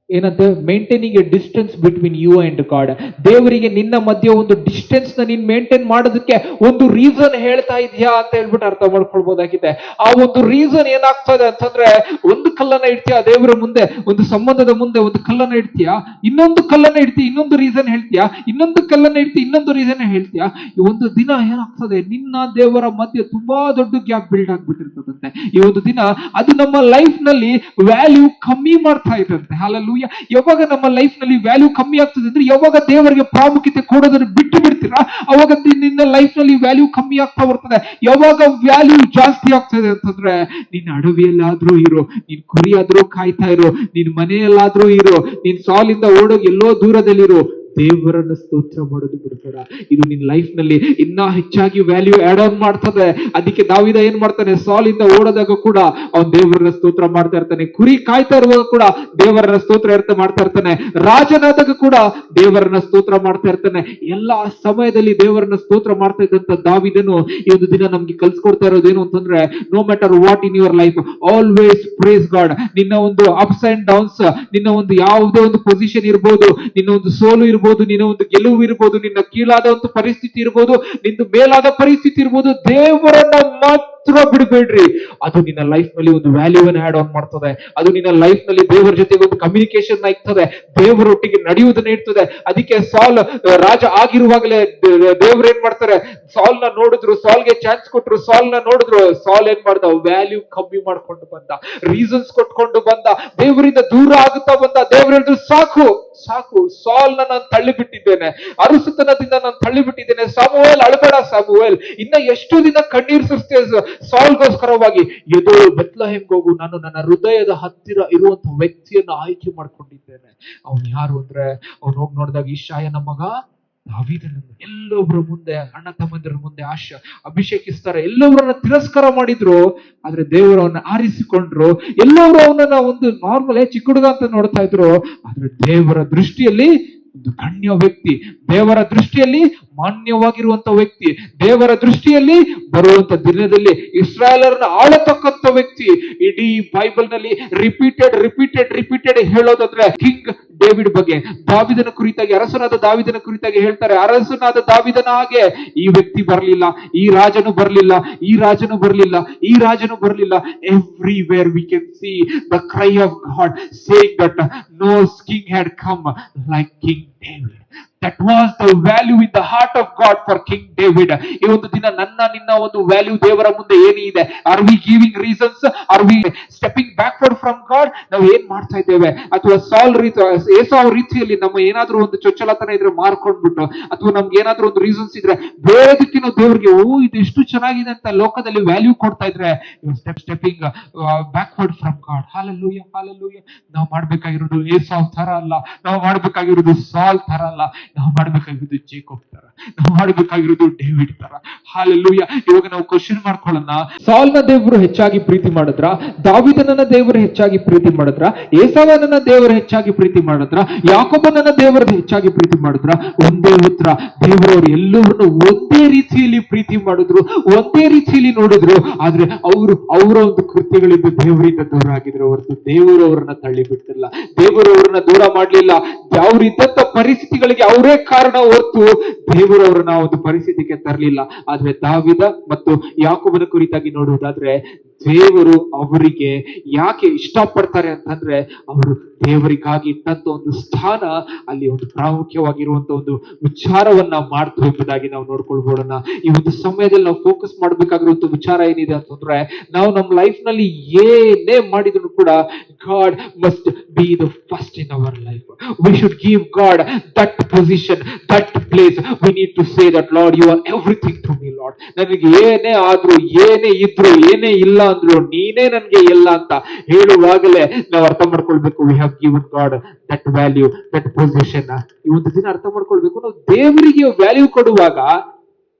[SPEAKER 1] ಏನಂತೆ, maintaining a distance between you and God. ದೇವರಿಗೆ ನಿನ್ನ ಮಧ್ಯೆ ಒಂದು ಡಿಸ್ಟೆನ್ಸ್ ನ ನೀನ್ ಮೇಂಟೈನ್ ಮಾಡೋದಕ್ಕೆ ಒಂದು ರೀಸನ್ ಹೇಳ್ತಾ ಇದೆಯಾ ಅಂತ ಹೇಳ್ಬಿಟ್ಟು ಅರ್ಥ ಮಾಡ್ಕೊಳ್ಬಹುದಾಗಿದೆ. ಆ ಒಂದು ರೀಸನ್ ಏನಾಗ್ತದೆ ಅಂತಂದ್ರೆ, ಒಂದು ಕಲ್ಲನ್ನ ಇಡ್ತೀಯ ದೇವರ ಮುಂದೆ, ಒಂದು ಸಂಬಂಧದ ಮುಂದೆ ಒಂದು ಕಲ್ಲನ್ನ ಇಡ್ತೀಯಾ, ಇನ್ನೊಂದು ಕಲ್ಲನ್ನ ಇಡ್ತೀಯ, ಇನ್ನೊಂದು ರೀಸನ್ ಹೇಳ್ತೀಯಾ, ಇನ್ನೊಂದು ಕಲ್ಲನ್ನ ಇಡ್ತೀಯ, ಇನ್ನೊಂದು ರೀಸನ್ ಹೇಳ್ತೀಯಾ. ಈ ಒಂದು ದಿನ ಏನಾಗ್ತದೆ, ನಿನ್ನ ದೇವರ ಮಧ್ಯೆ ತುಂಬಾ ದೊಡ್ಡ ಗ್ಯಾಪ್ ಬಿಲ್ಡ್ ಆಗ್ಬಿಟ್ಟಿರ್ತದಂತೆ. ಈ ಒಂದು ದಿನ ಅದು ನಮ್ಮ ಲೈಫ್ ನಲ್ಲಿ ವ್ಯಾಲ್ಯೂ ಕಮ್ಮಿ ಮಾಡ್ತಾ ಇದಂತೆ. ಹಾಲೆಲೂಯಾ. ಯಾವಾಗ ನಮ್ಮ ಲೈಫ್ ನಲ್ಲಿ ವ್ಯಾಲ್ಯೂ ಕಮ್ಮಿ ಆಗ್ತದೆ ಅಂದ್ರೆ, ಯಾವಾಗ ದೇವರಿಗೆ ಪ್ರಾಮುಖ್ಯತೆ ಕೊಡೋದನ್ನು ಬಿಟ್ಟು ಬಿಡ್ತೀರಾ, ಅವಾಗ ನಿನ್ನ ಲೈಫ್ ನಲ್ಲಿ ವ್ಯಾಲ್ಯೂ ಕಮ್ಮಿ ಆಗ್ತಾ ಬರ್ತದೆ. ಯಾವಾಗ ವ್ಯಾಲ್ಯೂ ಜಾಸ್ತಿ ಆಗ್ತದೆ ಅಂತಂದ್ರೆ, ನಿನ್ನ ಅಡವಿಯಲ್ಲಾದ್ರೂ ಇರೋ, ನೀನ್ ಕುರಿಯಾದ್ರೂ ಕಾಯ್ತಾ ಇರೋ, ನಿನ್ ಮನೆಯಲ್ಲಾದ್ರೂ ಇರೋ, ನೀನ್ ಸಾಲಿಂದ ಓಡೋಗಿ ಎಲ್ಲೋ ದೂರದಲ್ಲಿರೋ, ದೇವರನ್ನ ಸ್ತೋತ್ರ ಮಾಡೋದು ಬಿಡ್ಬೇಡ. ಇದು ನಿನ್ನ ಲೈಫ್ ನಲ್ಲಿ ಇನ್ನ ಹೆಚ್ಚಾಗಿ ವ್ಯಾಲ್ಯೂ ಆಡ್ ಆನ್ ಮಾಡ್ತದೆ. ಅದಕ್ಕೆ ದಾವೀದ ಏನ್ ಮಾಡ್ತಾನೆ, ಸಾಲಿಂದ ಓಡೋದಾಗ ಕೂಡ ಅವನ್ ದೇವರನ್ನ ಸ್ತೋತ್ರ ಮಾಡ್ತಾ ಇರ್ತಾನೆ. ಕುರಿ ಕಾಯ್ತಾ ಇರುವಾಗ ಕೂಡ ದೇವರನ್ನ ಸ್ತೋತ್ರ ಮಾಡ್ತಾ ಇರ್ತಾನೆ. ರಾಜನಾದಾಗ ಕೂಡ ದೇವರನ್ನ ಸ್ತೋತ್ರ ಮಾಡ್ತಾ ಇರ್ತಾನೆ. ಎಲ್ಲಾ ಸಮಯದಲ್ಲಿ ದೇವರನ್ನ ಸ್ತೋತ್ರ ಮಾಡ್ತಾ ಇದ್ದಂತ ದಾವೀದನು ಈ ಒಂದು ದಿನ ನಮ್ಗೆ ಕಲ್ಸ್ಕೊಡ್ತಾ ಇರೋದೇನು ಅಂತಂದ್ರೆ, no matter what in your life, always praise God. ನಿನ್ನ ಒಂದು ಅಪ್ಸ್ ಅಂಡ್ ಡೌನ್ಸ್, ನಿನ್ನ ಒಂದು ಯಾವುದೇ ಒಂದು ಪೊಸಿಷನ್ ಇರ್ಬೋದು, ನಿನ್ನ ಒಂದು ಸೋಲು ಇರ್ಬೋದು, ನಿನ್ನ ಒಂದು ಗೆಲುವು ಇರ್ಬೋದು, ನಿನ್ನ ಕೀಳಾದ ಒಂದು ಪರಿಸ್ಥಿತಿ ಇರ್ಬೋದು, ನಿಂದು ಮೇಲಾದ ಪರಿಸ್ಥಿತಿ ಇರ್ಬೋದು, ದೇವರನ್ನ ಮಾತ್ರ ಬಿಡಬೇಡ್ರಿ. ಅದು ನಿನ್ನ ಲೈಫ್ ನಲ್ಲಿ ಒಂದು ವ್ಯಾಲ್ಯೂವನ್ನು ಆಡ್ ಆನ್ ಮಾಡ್ತದೆ. ಅದು ನಿನ್ನ ಲೈಫ್ ನಲ್ಲಿ ದೇವರ ಜೊತೆಗೆ ಒಂದು ಕಮ್ಯುನಿಕೇಶನ್ ಇರ್ತದೆ, ದೇವರೊಟ್ಟಿಗೆ ನಡೆಯುವುದನ್ನ ಇರ್ತದೆ. ಅದಕ್ಕೆ ಸಾಲ್ ರಾಜ ಆಗಿರುವಾಗಲೇ ದೇವ್ರು ಏನ್ ಮಾಡ್ತಾರೆ, ಸಾಲ್ ನ ನೋಡಿದ್ರು, ಸಾಲ್ಗೆ ಚಾನ್ಸ್ ಕೊಟ್ರು, ಸಾಲ್ ನ ನೋಡಿದ್ರು, ಸಾಲ್ ಏನ್ ಮಾಡ್ದ, ವ್ಯಾಲ್ಯೂ ಕಮ್ಮಿ ಮಾಡ್ಕೊಂಡು ಬಂದ, ರೀಸನ್ಸ್ ಕೊಟ್ಕೊಂಡು ಬಂದ, ದೇವರಿಂದ ದೂರ ಆಗುತ್ತಾ ಬಂದ. ದೇವ್ರು ಹೇಳಿದ್ರು, ಸಾಕು ಸಾಕು, ಸಾಲ್ ನಾನು ತಳ್ಳಿಬಿಟ್ಟಿದ್ದೇನೆ, ಅರಸುತನದಿಂದ ನಾನು ತಳ್ಳಿಬಿಟ್ಟಿದ್ದೇನೆ. ಸಾಮುವೇಲ್ ಅಳಬೇಡ, ಸಾಮುವೇಲ್ ಇನ್ನ ಎಷ್ಟು ದಿನ ಕಣ್ಣೀರ್ ಸುರಿಸ್ತೀಯ ಸಾಲ್ಗೋಸ್ಕರವಾಗಿ, ಎದೋ ಬೆತ್ಲೆಹೇಮ್ಗೆ ಹೋಗು, ನಾನು ನನ್ನ ಹೃದಯದ ಹತ್ತಿರ ಇರುವಂತಹ ವ್ಯಕ್ತಿಯನ್ನು ಆಯ್ಕೆ ಮಾಡ್ಕೊಂಡಿದ್ದೇನೆ. ಅವನು ಯಾರು ಅಂದ್ರೆ, ಅವ್ನು ಹೋಗಿ ನೋಡಿದಾಗ ಇಷಾಯನ ಮಗ ದಾವೀದನನ್ನು. ಎಲ್ಲೊಬ್ರ ಮುಂದೆ, ಅಣ್ಣ ತಮ್ಮಂದಿರ ಮುಂದೆ ಅಭಿಷೇಕಿಸ್ತಾರೆ, ಎಲ್ಲವರನ್ನ ತಿರಸ್ಕಾರ ಮಾಡಿದ್ರು, ಆದ್ರೆ ದೇವರು ಅವನ್ನ ಆರಿಸಿಕೊಂಡ್ರು. ಎಲ್ಲರೂ ಅವನನ್ನ ಒಂದು ನಾರ್ಮಲ್ ಚಿಕ್ಕ ಹುಡುಗ ಅಂತ ನೋಡ್ತಾ ಇದ್ರು, ಆದ್ರೆ ದೇವರ ದೃಷ್ಟಿಯಲ್ಲಿ ಒಂದು ಗಣ್ಯ ವ್ಯಕ್ತಿ, ದೇವರ ದೃಷ್ಟಿಯಲ್ಲಿ ಮಾನ್ಯವಾಗಿರುವಂತ ವ್ಯಕ್ತಿ, ದೇವರ ದೃಷ್ಟಿಯಲ್ಲಿ ಬರುವಂತ ದಿನದಲ್ಲಿ ಇಸ್ರಾಯೇಲರನ್ನ ಆಳತಕ್ಕಂತ ವ್ಯಕ್ತಿ. ಇಡೀ ಬೈಬಲ್ ನಲ್ಲಿ ರಿಪೀಟೆಡ್ ಹೇಳೋದಾದ್ರೆ ಕಿಂಗ್ ಡೇವಿಡ್ ಬಗ್ಗೆ, ದಾವಿದನ ಕುರಿತಾಗಿ, ಅರಸನಾದ ದಾವಿದನ ಕುರಿತಾಗಿ ಹೇಳ್ತಾರೆ. ಅರಸನಾದ ದಾವಿದನ ಹಾಗೆ ಈ ವ್ಯಕ್ತಿ ಬರಲಿಲ್ಲ, ಈ ರಾಜನು ಬರಲಿಲ್ಲ, ಈ ರಾಜನು ಬರಲಿಲ್ಲ, ಈ ರಾಜನು ಬರಲಿಲ್ಲ. Everywhere we can see the cry of God saying that no king had come like king David. That was the value in the heart of God for King David. ಈ ಒಂದು ದಿನ ನನ್ನ ನಿನ್ನ ಒಂದು ವ್ಯಾಲ್ಯೂ ದೇವರ ಮುಂದೆ ಏನಿದೆ? Are we giving reasons? Are we stepping backward from God? ನಾವು ಏನ್ ಮಾಡ್ತಾ ಇದ್ದೇವೆ? ಅಥವಾ ಸಾಲ್ ಏಸಾವ್ ರೀತಿಯಲ್ಲಿ ನಮ್ಮ ಏನಾದ್ರೂ ಒಂದು ಚೊಚ್ಚಲತನ ಇದ್ರೆ ಮಾರ್ಕೊಂಡ್ಬಿಟ್ಟು, ಅಥವಾ ನಮ್ಗೆ ಏನಾದ್ರೂ ಒಂದು ರೀಸನ್ಸ್ ಇದ್ರೆ ಬೇರೆದಕ್ಕೆ ನಾವು ದೇವ್ರಿಗೆ ಇದು ಎಷ್ಟು ಚೆನ್ನಾಗಿದೆ ಅಂತ ಲೋಕದಲ್ಲಿ ವ್ಯಾಲ್ಯೂ ಕೊಡ್ತಾ ಇದ್ರೆ, stepping backward from god. Hallelujah, hallelujah. ನಾವು ಮಾಡ್ಬೇಕಾಗಿರೋದು ಏಸಾವ್ ತರ ಅಲ್ಲ, ನಾವು ಮಾಡ್ಬೇಕಾಗಿರೋದು ಸಾಲ್ ತರ ಅಲ್ಲ, ನಾವು ಮಾಡ್ಬೇಕಾಗಿರೋದು ಜೇಕೋಬ್ ತರ, ನಾವು ಮಾಡ್ಬೇಕಾಗಿರೋದು ಡೇವಿಡ್ ತರ. ಹಾಲೆಲೂಯಾ. ಇವಾಗ ನಾವು ಕ್ವಶನ್ ಮಾಡ್ಕೊಳ್ಳೋಣ, ಸಾಲ್ನ ದೇವರು ಹೆಚ್ಚಾಗಿ ಪ್ರೀತಿ ಮಾಡಿದ್ರ, ದಾವಿದನನ್ನ ದೇವರು ಹೆಚ್ಚಾಗಿ ಪ್ರೀತಿ ಮಾಡಿದ್ರ, ಏಸಾವನನ್ನ ದೇವರು ಹೆಚ್ಚಾಗಿ ಪ್ರೀತಿ ಮಾಡಿದ್ರ, ಯಾಕೋಬನನ್ನ ದೇವರು ಹೆಚ್ಚಾಗಿ ಪ್ರೀತಿ ಮಾಡಿದ್ರ? ಒಂದೇ ಉತ್ತರ, ದೇವರವರು ಎಲ್ಲವರನ್ನು ಒಂದೇ ರೀತಿಯಲ್ಲಿ ಪ್ರೀತಿ ಮಾಡಿದ್ರು, ಒಂದೇ ರೀತಿಯಲ್ಲಿ ನೋಡಿದ್ರು. ಆದ್ರೆ ಅವರ ಒಂದು ಕೃತ್ಯಗಳಿಂದ ದೇವರಿಂದ ದೂರ ಆಗಿದ್ರು ಹೊರತು ದೇವರು ಅವರನ್ನ ತಳ್ಳಿ ಬಿಟ್ಟಿಲ್ಲ, ದೇವರು ಅವರನ್ನ ದೂರ ಮಾಡ್ಲಿಲ್ಲ. ಅವ್ರಿದ್ದಂತ ಪರಿಸ್ಥಿತಿಗಳಿಗೆ ಅವರೇ ಕಾರಣ ಹೊರತು ದೇವರು ಅವರನ್ನ ಒಂದು ಪರಿಸ್ಥಿತಿಗೆ ತರಲಿಲ್ಲ. ಆದ್ರೆ ದಾವಿದ ಮತ್ತು ಯಾಕೋಬನ ಕುರಿತಾಗಿ ನೋಡುವುದಾದ್ರೆ, ದೇವರು ಅವರಿಗೆ ಯಾಕೆ ಇಷ್ಟಪಡ್ತಾರೆ ಅಂತಂದ್ರೆ, ಅವರು ದೇವರಿಗಾಗಿ ಇಟ್ಟಂತ ಒಂದು ಸ್ಥಾನ ಅಲ್ಲಿ ಒಂದು ಪ್ರಾಮುಖ್ಯವಾಗಿರುವಂತ ಒಂದು ವಿಚಾರವನ್ನ ಮಾಡ್ತು ಎಂಬುದಾಗಿ ನಾವು ನೋಡ್ಕೊಳ್ಬೋಣ. ಈ ಒಂದು ಸಮಯದಲ್ಲಿ ನಾವು ಫೋಕಸ್ ಮಾಡ್ಬೇಕಾಗಿರುವಂತ ವಿಚಾರ ಏನಿದೆ ಅಂತಂದ್ರೆ, ನಾವು ನಮ್ಮ ಲೈಫ್ ನಲ್ಲಿ ಏನೇ ಮಾಡಿದ್ರು ಕೂಡ God must be the first in our life. We should give God that position, that place. We need to say that, Lord, you are everything to me, Lord. ನನಗೆ ಏನೇ ಆದ್ರೂ, ಏನೇ ಇದ್ರು, ಏನೇ ಇಲ್ಲ ಅಂದ್ರು, ನೀನೇ ನನ್ಗೆ ಎಲ್ಲ ಅಂತ ಹೇಳುವಾಗಲೇ ನಾವು ಅರ್ಥ ಮಾಡ್ಕೊಳ್ಬೇಕು. We have given God that value, that position. ಈ ಒಂದು ದಿನ ಅರ್ಥ ಮಾಡ್ಕೊಳ್ಬೇಕು, ನಾವು ದೇವರಿಗೆ ವ್ಯಾಲ್ಯೂ ಕೊಡುವಾಗ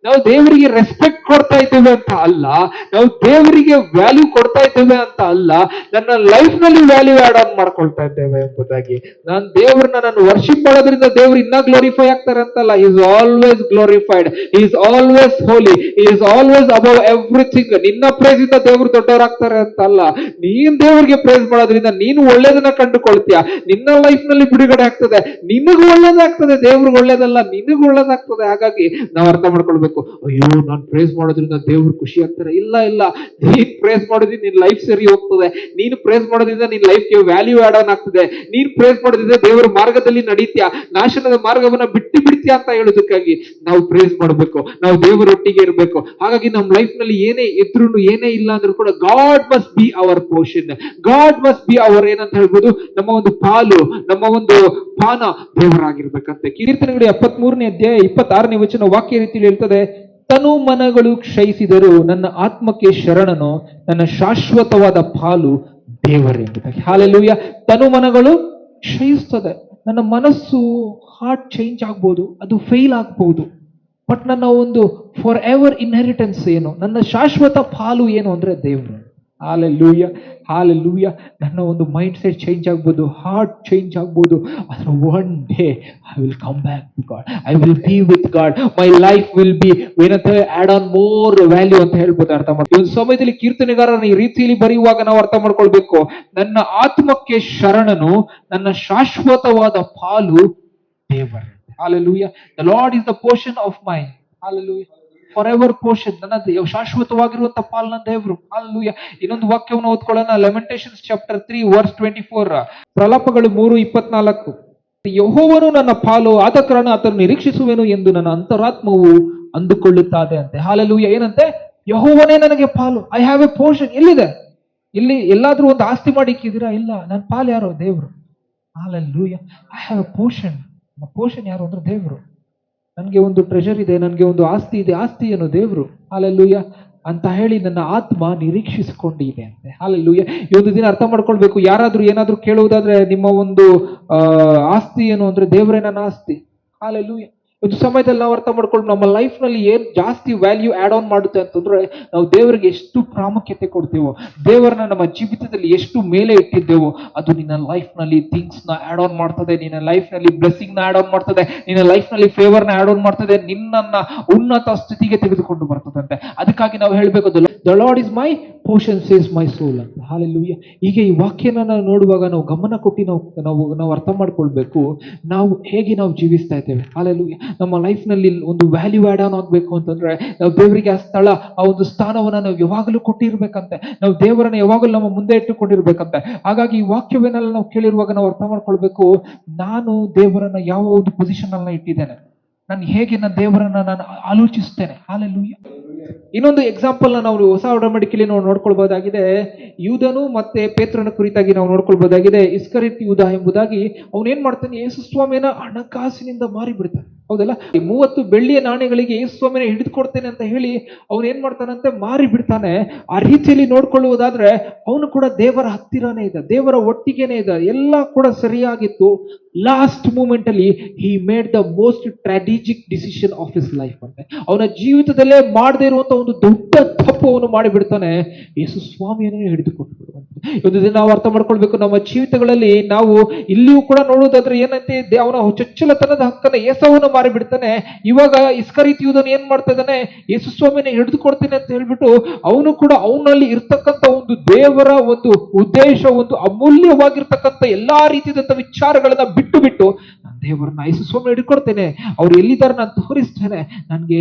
[SPEAKER 1] ನಾವು ದೇವರಿಗೆ ರೆಸ್ಪೆಕ್ಟ್ ಕೊಡ್ತಾ ಇದ್ದೇವೆ ಅಂತ ಅಲ್ಲ, ನಾವು ದೇವರಿಗೆ ವ್ಯಾಲ್ಯೂ ಕೊಡ್ತಾ ಇದ್ದೇವೆ ಅಂತ ಅಲ್ಲ, ನನ್ನ ಲೈಫ್ ನಲ್ಲಿ ವ್ಯಾಲ್ಯೂ ಆಡ್ ಆನ್ ಮಾಡ್ಕೊಳ್ತಾ ಇದ್ದೇವೆ ಎಂಬುದಾಗಿ. ನಾನು ದೇವ್ರನ್ನ ನಾನು ವರ್ಷಿಪ್ ಮಾಡೋದ್ರಿಂದ ದೇವ್ರು ಇನ್ನ ಗ್ಲೋರಿಫೈ ಆಗ್ತಾರೆ ಅಂತಲ್ಲ. Is always glorified, is always holy, is always above everything. ನಿನ್ನ ಪ್ರೇಸ್ ಇಂದ ದೇವ್ರು ದೊಡ್ಡವರಾಗ್ತಾರೆ ಅಂತ ಅಲ್ಲ, ನೀನ್ ದೇವ್ರಿಗೆ ಪ್ರೇಸ್ ಮಾಡೋದ್ರಿಂದ ನೀನು ಒಳ್ಳೇದನ್ನ ಕಂಡುಕೊಳ್ತೀಯ, ನಿನ್ನ ಲೈಫ್ ನಲ್ಲಿ ಬಿಡುಗಡೆ ಆಗ್ತದೆ, ನಿನಗೂ ಒಳ್ಳೇದಾಗ್ತದೆ, ದೇವ್ರಿಗೆ ಒಳ್ಳೇದಲ್ಲ ನಿನಗೂ ಒಳ್ಳೇದಾಗ್ತದೆ. ಹಾಗಾಗಿ ನಾವು ಅರ್ಥ ಮಾಡ್ಕೊಳ್ಬೇಕು, ಅಯ್ಯೋ ನಾನು ಪ್ರೇಸ್ ಮಾಡೋದ್ರಿಂದ ದೇವ್ರು ಖುಷಿ ಆಗ್ತಾರೆ. ಇಲ್ಲ ಇಲ್ಲ, ನೀನ್ ಪ್ರೇಸ್ ಮಾಡೋದ್ರಿಂದ ನಿನ್ ಲೈಫ್ ಸರಿ ಹೋಗ್ತದೆ, ನೀನು ಪ್ರೇಸ್ ಮಾಡೋದ್ರಿಂದ ನಿನ್ ಲೈಫ್ಗೆ ವ್ಯಾಲ್ಯೂ ಆಡ್ ಆನ್ ಆಗ್ತದೆ, ನೀನ್ ಪ್ರೇಸ್ ಮಾಡೋದ್ರಿಂದ ದೇವರ ಮಾರ್ಗದಲ್ಲಿ ನಡೀತ್ಯಾ, ನಾಶನದ ಮಾರ್ಗವನ್ನ ಬಿಟ್ಟು ಬಿಡ್ತೀಯಾ ಅಂತ ಹೇಳೋದಕ್ಕಾಗಿ ನಾವು ಪ್ರೇಸ್ ಮಾಡಬೇಕು, ನಾವು ದೇವರೊಟ್ಟಿಗೆ ಇರಬೇಕು. ಹಾಗಾಗಿ ನಮ್ಮ ಲೈಫ್ ನಲ್ಲಿ ಏನೇ ಇದ್ರು ಏನೇ ಇಲ್ಲ ಅಂದ್ರೂ ಕೂಡ god must be our portion, god must be our ಏನಂತ ಹೇಳ್ಬೋದು, ನಮ್ಮ ಒಂದು ಪಾಲು, ನಮ್ಮ ಒಂದು ಪಾನ ದೇವರಾಗಿರ್ಬೇಕಂತೆ. ಕೀರ್ತನೆಗಳು 73ನೇ ಅಧ್ಯಾಯ 26ನೇ ವಚನ ವಾಕ್ಯ ರೀತಿಯಲ್ಲಿ ಹೇಳ್ತದೆ, ತನು ಮನಗಳು ಕ್ಷಯಿಸಿದರೂ ನನ್ನ ಆತ್ಮಕ್ಕೆ ಶರಣನು, ನನ್ನ ಶಾಶ್ವತವಾದ ಪಾಲು ದೇವರೇ ಎಂಬುದಾಗಿ. ಹಾಲೆಲೂಯ. ತನು ಮನಗಳು ಕ್ಷಯಿಸ್ತದೆ, ನನ್ನ ಮನಸ್ಸು ಹಾರ್ಟ್ ಚೇಂಜ್ ಆಗ್ಬೋದು, ಅದು ಫೇಲ್ ಆಗ್ಬಹುದು, ಬಟ್ ನನ್ನ ಒಂದು ಫಾರ್ ಎವರ್ ಇನ್ಹೆರಿಟೆನ್ಸ್ ಏನು, ನನ್ನ ಶಾಶ್ವತ ಪಾಲು ಏನು ಅಂದ್ರೆ ದೇವರು. Hallelujah, hallelujah. ನನ್ನ ಒಂದು ಮೈಂಡ್ ಸೆಟ್ ಚೇಂಜ್ ಆಗ್ಬೋದು, ಹಾರ್ಟ್ ಚೇಂಜ್ ಆಗ್ಬೋದು, ಆದ್ರೆ one day I will come back to God, I will be with God, my life will be ಏನಂತ ಆಡ್ ಆನ್ ಮೋರ್ ವ್ಯಾಲ್ಯೂ ಅಂತ ಹೇಳ್ಬೋದು. ಅರ್ಥ ಮಾಡಿ ಒಂದು ಸಮಯದಲ್ಲಿ ಕೀರ್ತನೆಗಾರನ ಈ ರೀತಿಯಲ್ಲಿ ಬರೆಯುವಾಗ ನಾವು ಅರ್ಥ ಮಾಡ್ಕೊಳ್ಬೇಕು, ನನ್ನ ಆತ್ಮಕ್ಕೆ ಶರಣನು, ನನ್ನ ಶಾಶ್ವತವಾದ ಪಾಲು ದೇವರೇ. Hallelujah. The Lord is the portion of my, hallelujah, for ever portion, ನನ್ನ ಶಾಶ್ವತವಾಗಿರುವಂತ ಪಾಲನ ದೇವರು. ಹಾಲೆಲೂಯ. ಇನ್ನೊಂದು ವಾಕ್ಯವನ್ನು ಓದ್ಕೊಳ್ಳೋಣ, ಲೆಮೆಂಟೇಷನ್ಸ್ ಚಾಪ್ಟರ್ 3 ವರ್ಸ್ 24, ಪ್ರಲಾಪಗಳು 3:24. ಯೆಹೋವನು ನನ್ನ ಪಾಲು, ಆದ ಕಾರಣ ಆತನು ನಿರೀಕ್ಷಿಸುವೆನು ಎಂದು ನನ್ನ ಅಂತರಾತ್ಮವು ಅಂದುಕೊಳ್ಳುತ್ತದೆ ಅಂತೆ. ಹಾಲೆಲೂಯ. ಏನಂತೆ? ಯೆಹೋವನೇ ನನಗೆ ಪಾಲು, ಐ ಹ್ಯಾವ್ ಎ ಪೋರ್ಷನ್. ಎಲ್ಲಿದೆ? ಇಲ್ಲಿ ಎಲ್ಲಾದ್ರೂ ಒಂದು ಆಸ್ತಿ ಮಾಡಿ ಇಕ್ಕಿದ್ದೀರಾ? ಇಲ್ಲ, ನನ್ನ ಪಾಲು ಯಾರು? ದೇವರು. Hallelujah. I have A portion. Portion ಯಾರು ಅಂದ್ರೆ ದೇವರು. ನನಗೆ ಒಂದು ಟ್ರೆಷರ್ ಇದೆ, ನನಗೆ ಒಂದು ಆಸ್ತಿ ಇದೆ, ಆಸ್ತಿ ಏನು? ದೇವರು. ಹಾಲೆಲೂಯ ಅಂತ ಹೇಳಿ ನನ್ನ ಆತ್ಮ ನಿರೀಕ್ಷಿಸಿಕೊಂಡಿದೆ ಅಂತೆ. ಹಾಲೆಲೂಯ. ಈ ಒಂದು ದಿನ ಅರ್ಥ ಮಾಡ್ಕೊಳ್ಬೇಕು, ಯಾರಾದ್ರೂ ಏನಾದ್ರೂ ಕೇಳುವುದಾದ್ರೆ ನಿಮ್ಮ ಒಂದು ಆಸ್ತಿ ಏನು ಅಂದ್ರೆ ದೇವರೇ ನನ್ನ ಆಸ್ತಿ. ಹಾಲೆಲೂಯ. ಒಂದು ಸಮಯದಲ್ಲಿ ನಾವು ಅರ್ಥ ಮಾಡ್ಕೊಂಡು ನಮ್ಮ ಲೈಫ್ ನಲ್ಲಿ ಏನ್ ಜಾಸ್ತಿ ವ್ಯಾಲ್ಯೂ ಆಡ್ ಆನ್ ಮಾಡುತ್ತೆ ಅಂತಂದ್ರೆ, ನಾವು ದೇವರಿಗೆ ಎಷ್ಟು ಪ್ರಾಮುಖ್ಯತೆ ಕೊಡ್ತೇವೋ, ದೇವರನ್ನ ನಮ್ಮ ಜೀವಿತದಲ್ಲಿ ಎಷ್ಟು ಮೇಲೆ ಇಟ್ಟಿದ್ದೇವೋ, ಅದು ನಿನ್ನ ಲೈಫ್ ನಲ್ಲಿ ಥಿಂಗ್ಸ್ ನ ಆಡ್ ಆನ್ ಮಾಡ್ತದೆ, ನಿನ್ನ ಲೈಫ್ ನಲ್ಲಿ ಬ್ಲೆಸ್ಸಿಂಗ್ ನ ಆಡ್ ಆನ್ ಮಾಡ್ತದೆ, ನಿನ್ನ ಲೈಫ್ ನಲ್ಲಿ ಫೇವರ್ ನ ಆಡ್ ಆನ್ ಮಾಡ್ತದೆ, ನಿನ್ನನ್ನ ಉನ್ನತ ಸ್ಥಿತಿಗೆ ತೆಗೆದುಕೊಂಡು ಬರ್ತದಂತೆ. ಅದಕ್ಕಾಗಿ ನಾವು ಹೇಳ್ಬೇಕು, the Lord is my portion says my soul ಅಂತ. ಹಾಲೆಲೂಯ. ಈಗ ಈ ವಾಕ್ಯನ ನಾವು ನೋಡುವಾಗ ನಾವು ಗಮನ ಕೊಟ್ಟು ನಾವು ಅರ್ಥ ಮಾಡ್ಕೊಳ್ಬೇಕು, ನಾವು ಹೇಗೆ ನಾವು ಜೀವಿಸ್ತಾ ಇದ್ದೇವೆ. ಹಾಲೆಲೂಯ. ನಮ್ಮ ಲೈಫ್ ನಲ್ಲಿ ಒಂದು ವ್ಯಾಲ್ಯೂ ಆಡ್ ಆನ್ ಆಗ್ಬೇಕು ಅಂತಂದ್ರೆ ನಾವು ದೇವರಿಗೆ ಆ ಸ್ಥಳ, ಆ ಒಂದು ಸ್ಥಾನವನ್ನ ನಾವು ಯಾವಾಗಲೂ ಕೊಟ್ಟಿರ್ಬೇಕಂತೆ. ನಾವು ದೇವರನ್ನ ಯಾವಾಗಲೂ ನಮ್ಮ ಮುಂದೆ ಇಟ್ಟುಕೊಂಡಿರ್ಬೇಕಂತೆ. ಹಾಗಾಗಿ ಈ ವಾಕ್ಯವನ್ನೆಲ್ಲ ನಾವು ಕೇಳಿರುವಾಗ ನಾವು ಅರ್ಥ ಮಾಡ್ಕೊಳ್ಬೇಕು, ನಾನು ದೇವರನ್ನ ಯಾವ ಒಂದು ಪೊಸಿಷನ್ ಅನ್ನ ಇಟ್ಟಿದ್ದೇನೆ, ನಾನು ಹೇಗೆ ನನ್ನ ದೇವರನ್ನ ನಾನು ಆಲೋಚಿಸ್ತೇನೆ. ಹಾಲೆಲೂಯ. ಇನ್ನೊಂದು ಎಕ್ಸಾಂಪಲ್ ನಾವು ಹೊಸ ಒಡಂಬಡಿಕೆಯಲ್ಲಿ ನಾವು ನೋಡ್ಕೊಳ್ಬಹುದಾಗಿದೆ. ಯೂದನು ಮತ್ತೆ ಪೇತ್ರನ ಕುರಿತಾಗಿ ನಾವು ನೋಡ್ಕೊಳ್ಬಹುದಾಗಿದೆ. ಇಸ್ಕರಿಯೋತ ಯೂದ ಎಂಬುದಾಗಿ ಅವನು ಏನ್ ಮಾಡ್ತಾನೆ, ಯೇಸು ಸ್ವಾಮಿಯನ್ನ ಹಣಕಾಸಿನಿಂದ ಮಾರಿ ಬಿಡ್ತಾನೆ. ಹೌದಲ್ಲ? 30 ಬೆಳ್ಳಿಯ ನಾಣ್ಯಗಳಿಗೆ ಯೇಸು ಸ್ವಾಮಿನ ಹಿಡಿದುಕೊಡ್ತೇನೆ ಅಂತ ಹೇಳಿ ಅವನು ಏನ್ ಮಾಡ್ತಾನಂತೆ, ಮಾರಿ ಬಿಡ್ತಾನೆ. ಆ ರೀತಿಯಲ್ಲಿ ನೋಡ್ಕೊಳ್ಳುವುದಾದ್ರೆ ಅವನು ಕೂಡ ದೇವರ ಹತ್ತಿರನೇ ಇದ್ದ, ದೇವರ ಒಟ್ಟಿಗೆನೇ ಇದ್ದ, ಎಲ್ಲ ಕೂಡ ಸರಿಯಾಗಿತ್ತು. ಲಾಸ್ಟ್ ಮೂಮೆಂಟ್ ಅಲ್ಲಿ he made the most strategic decision of his life ಅಂತೆ. ಅವನ ಜೀವಿತದಲ್ಲೇ ಮಾಡದೇ ಇರುವಂತ ಒಂದು ದೊಡ್ಡ ತಪ್ಪು ಅವನು ಮಾಡಿಬಿಡ್ತಾನೆ, ಯೇಸು ಸ್ವಾಮಿಯನ್ನು ಹಿಡಿದುಕೊಟ್ಟು ಬಿಡುವಂತ. ಒಂದು ದಿನ ನಾವು ಅರ್ಥ ಮಾಡ್ಕೊಳ್ಬೇಕು, ನಮ್ಮ ಜೀವಿತಗಳಲ್ಲಿ ನಾವು ಇಲ್ಲಿಯೂ ಕೂಡ ನೋಡುವುದಾದ್ರೆ ಏನಂತೆ, ಅವನ ಚೊಚ್ಚಲತನದ ಹಕ್ಕನ್ನ ಏಸವನ್ನು ಮಾರಿ ಬಿಡ್ತಾನೆ. ಇವಾಗ ಇಸ್ಕರಿಯೋತ ಯೂದನು ಏನ್ ಮಾಡ್ತಾ ಇದ್ದಾನೆ, ಯೇಸು ಸ್ವಾಮಿನ ಹಿಡಿದುಕೊಡ್ತೀನಿ ಅಂತ ಹೇಳ್ಬಿಟ್ಟು ಅವನು ಕೂಡ ಅವನಲ್ಲಿ ಇರ್ತಕ್ಕಂಥ ಒಂದು ದೇವರ ಒಂದು ಉದ್ದೇಶ, ಒಂದು ಅಮೂಲ್ಯವಾಗಿರ್ತಕ್ಕಂಥ ಎಲ್ಲಾ ರೀತಿಯಾದಂಥ ವಿಚಾರಗಳನ್ನ ಬಿಟ್ಟು ನಾನು ದೇವರನ್ನ ಯೇಸು ಸ್ವಾಮಿ ಹಿಡ್ಕೊಡ್ತೇನೆ, ಅವ್ರು ಎಲ್ಲಿದ್ದಾರೆ ನಾನು ತೋರಿಸ್ತೇನೆ, ನನ್ಗೆ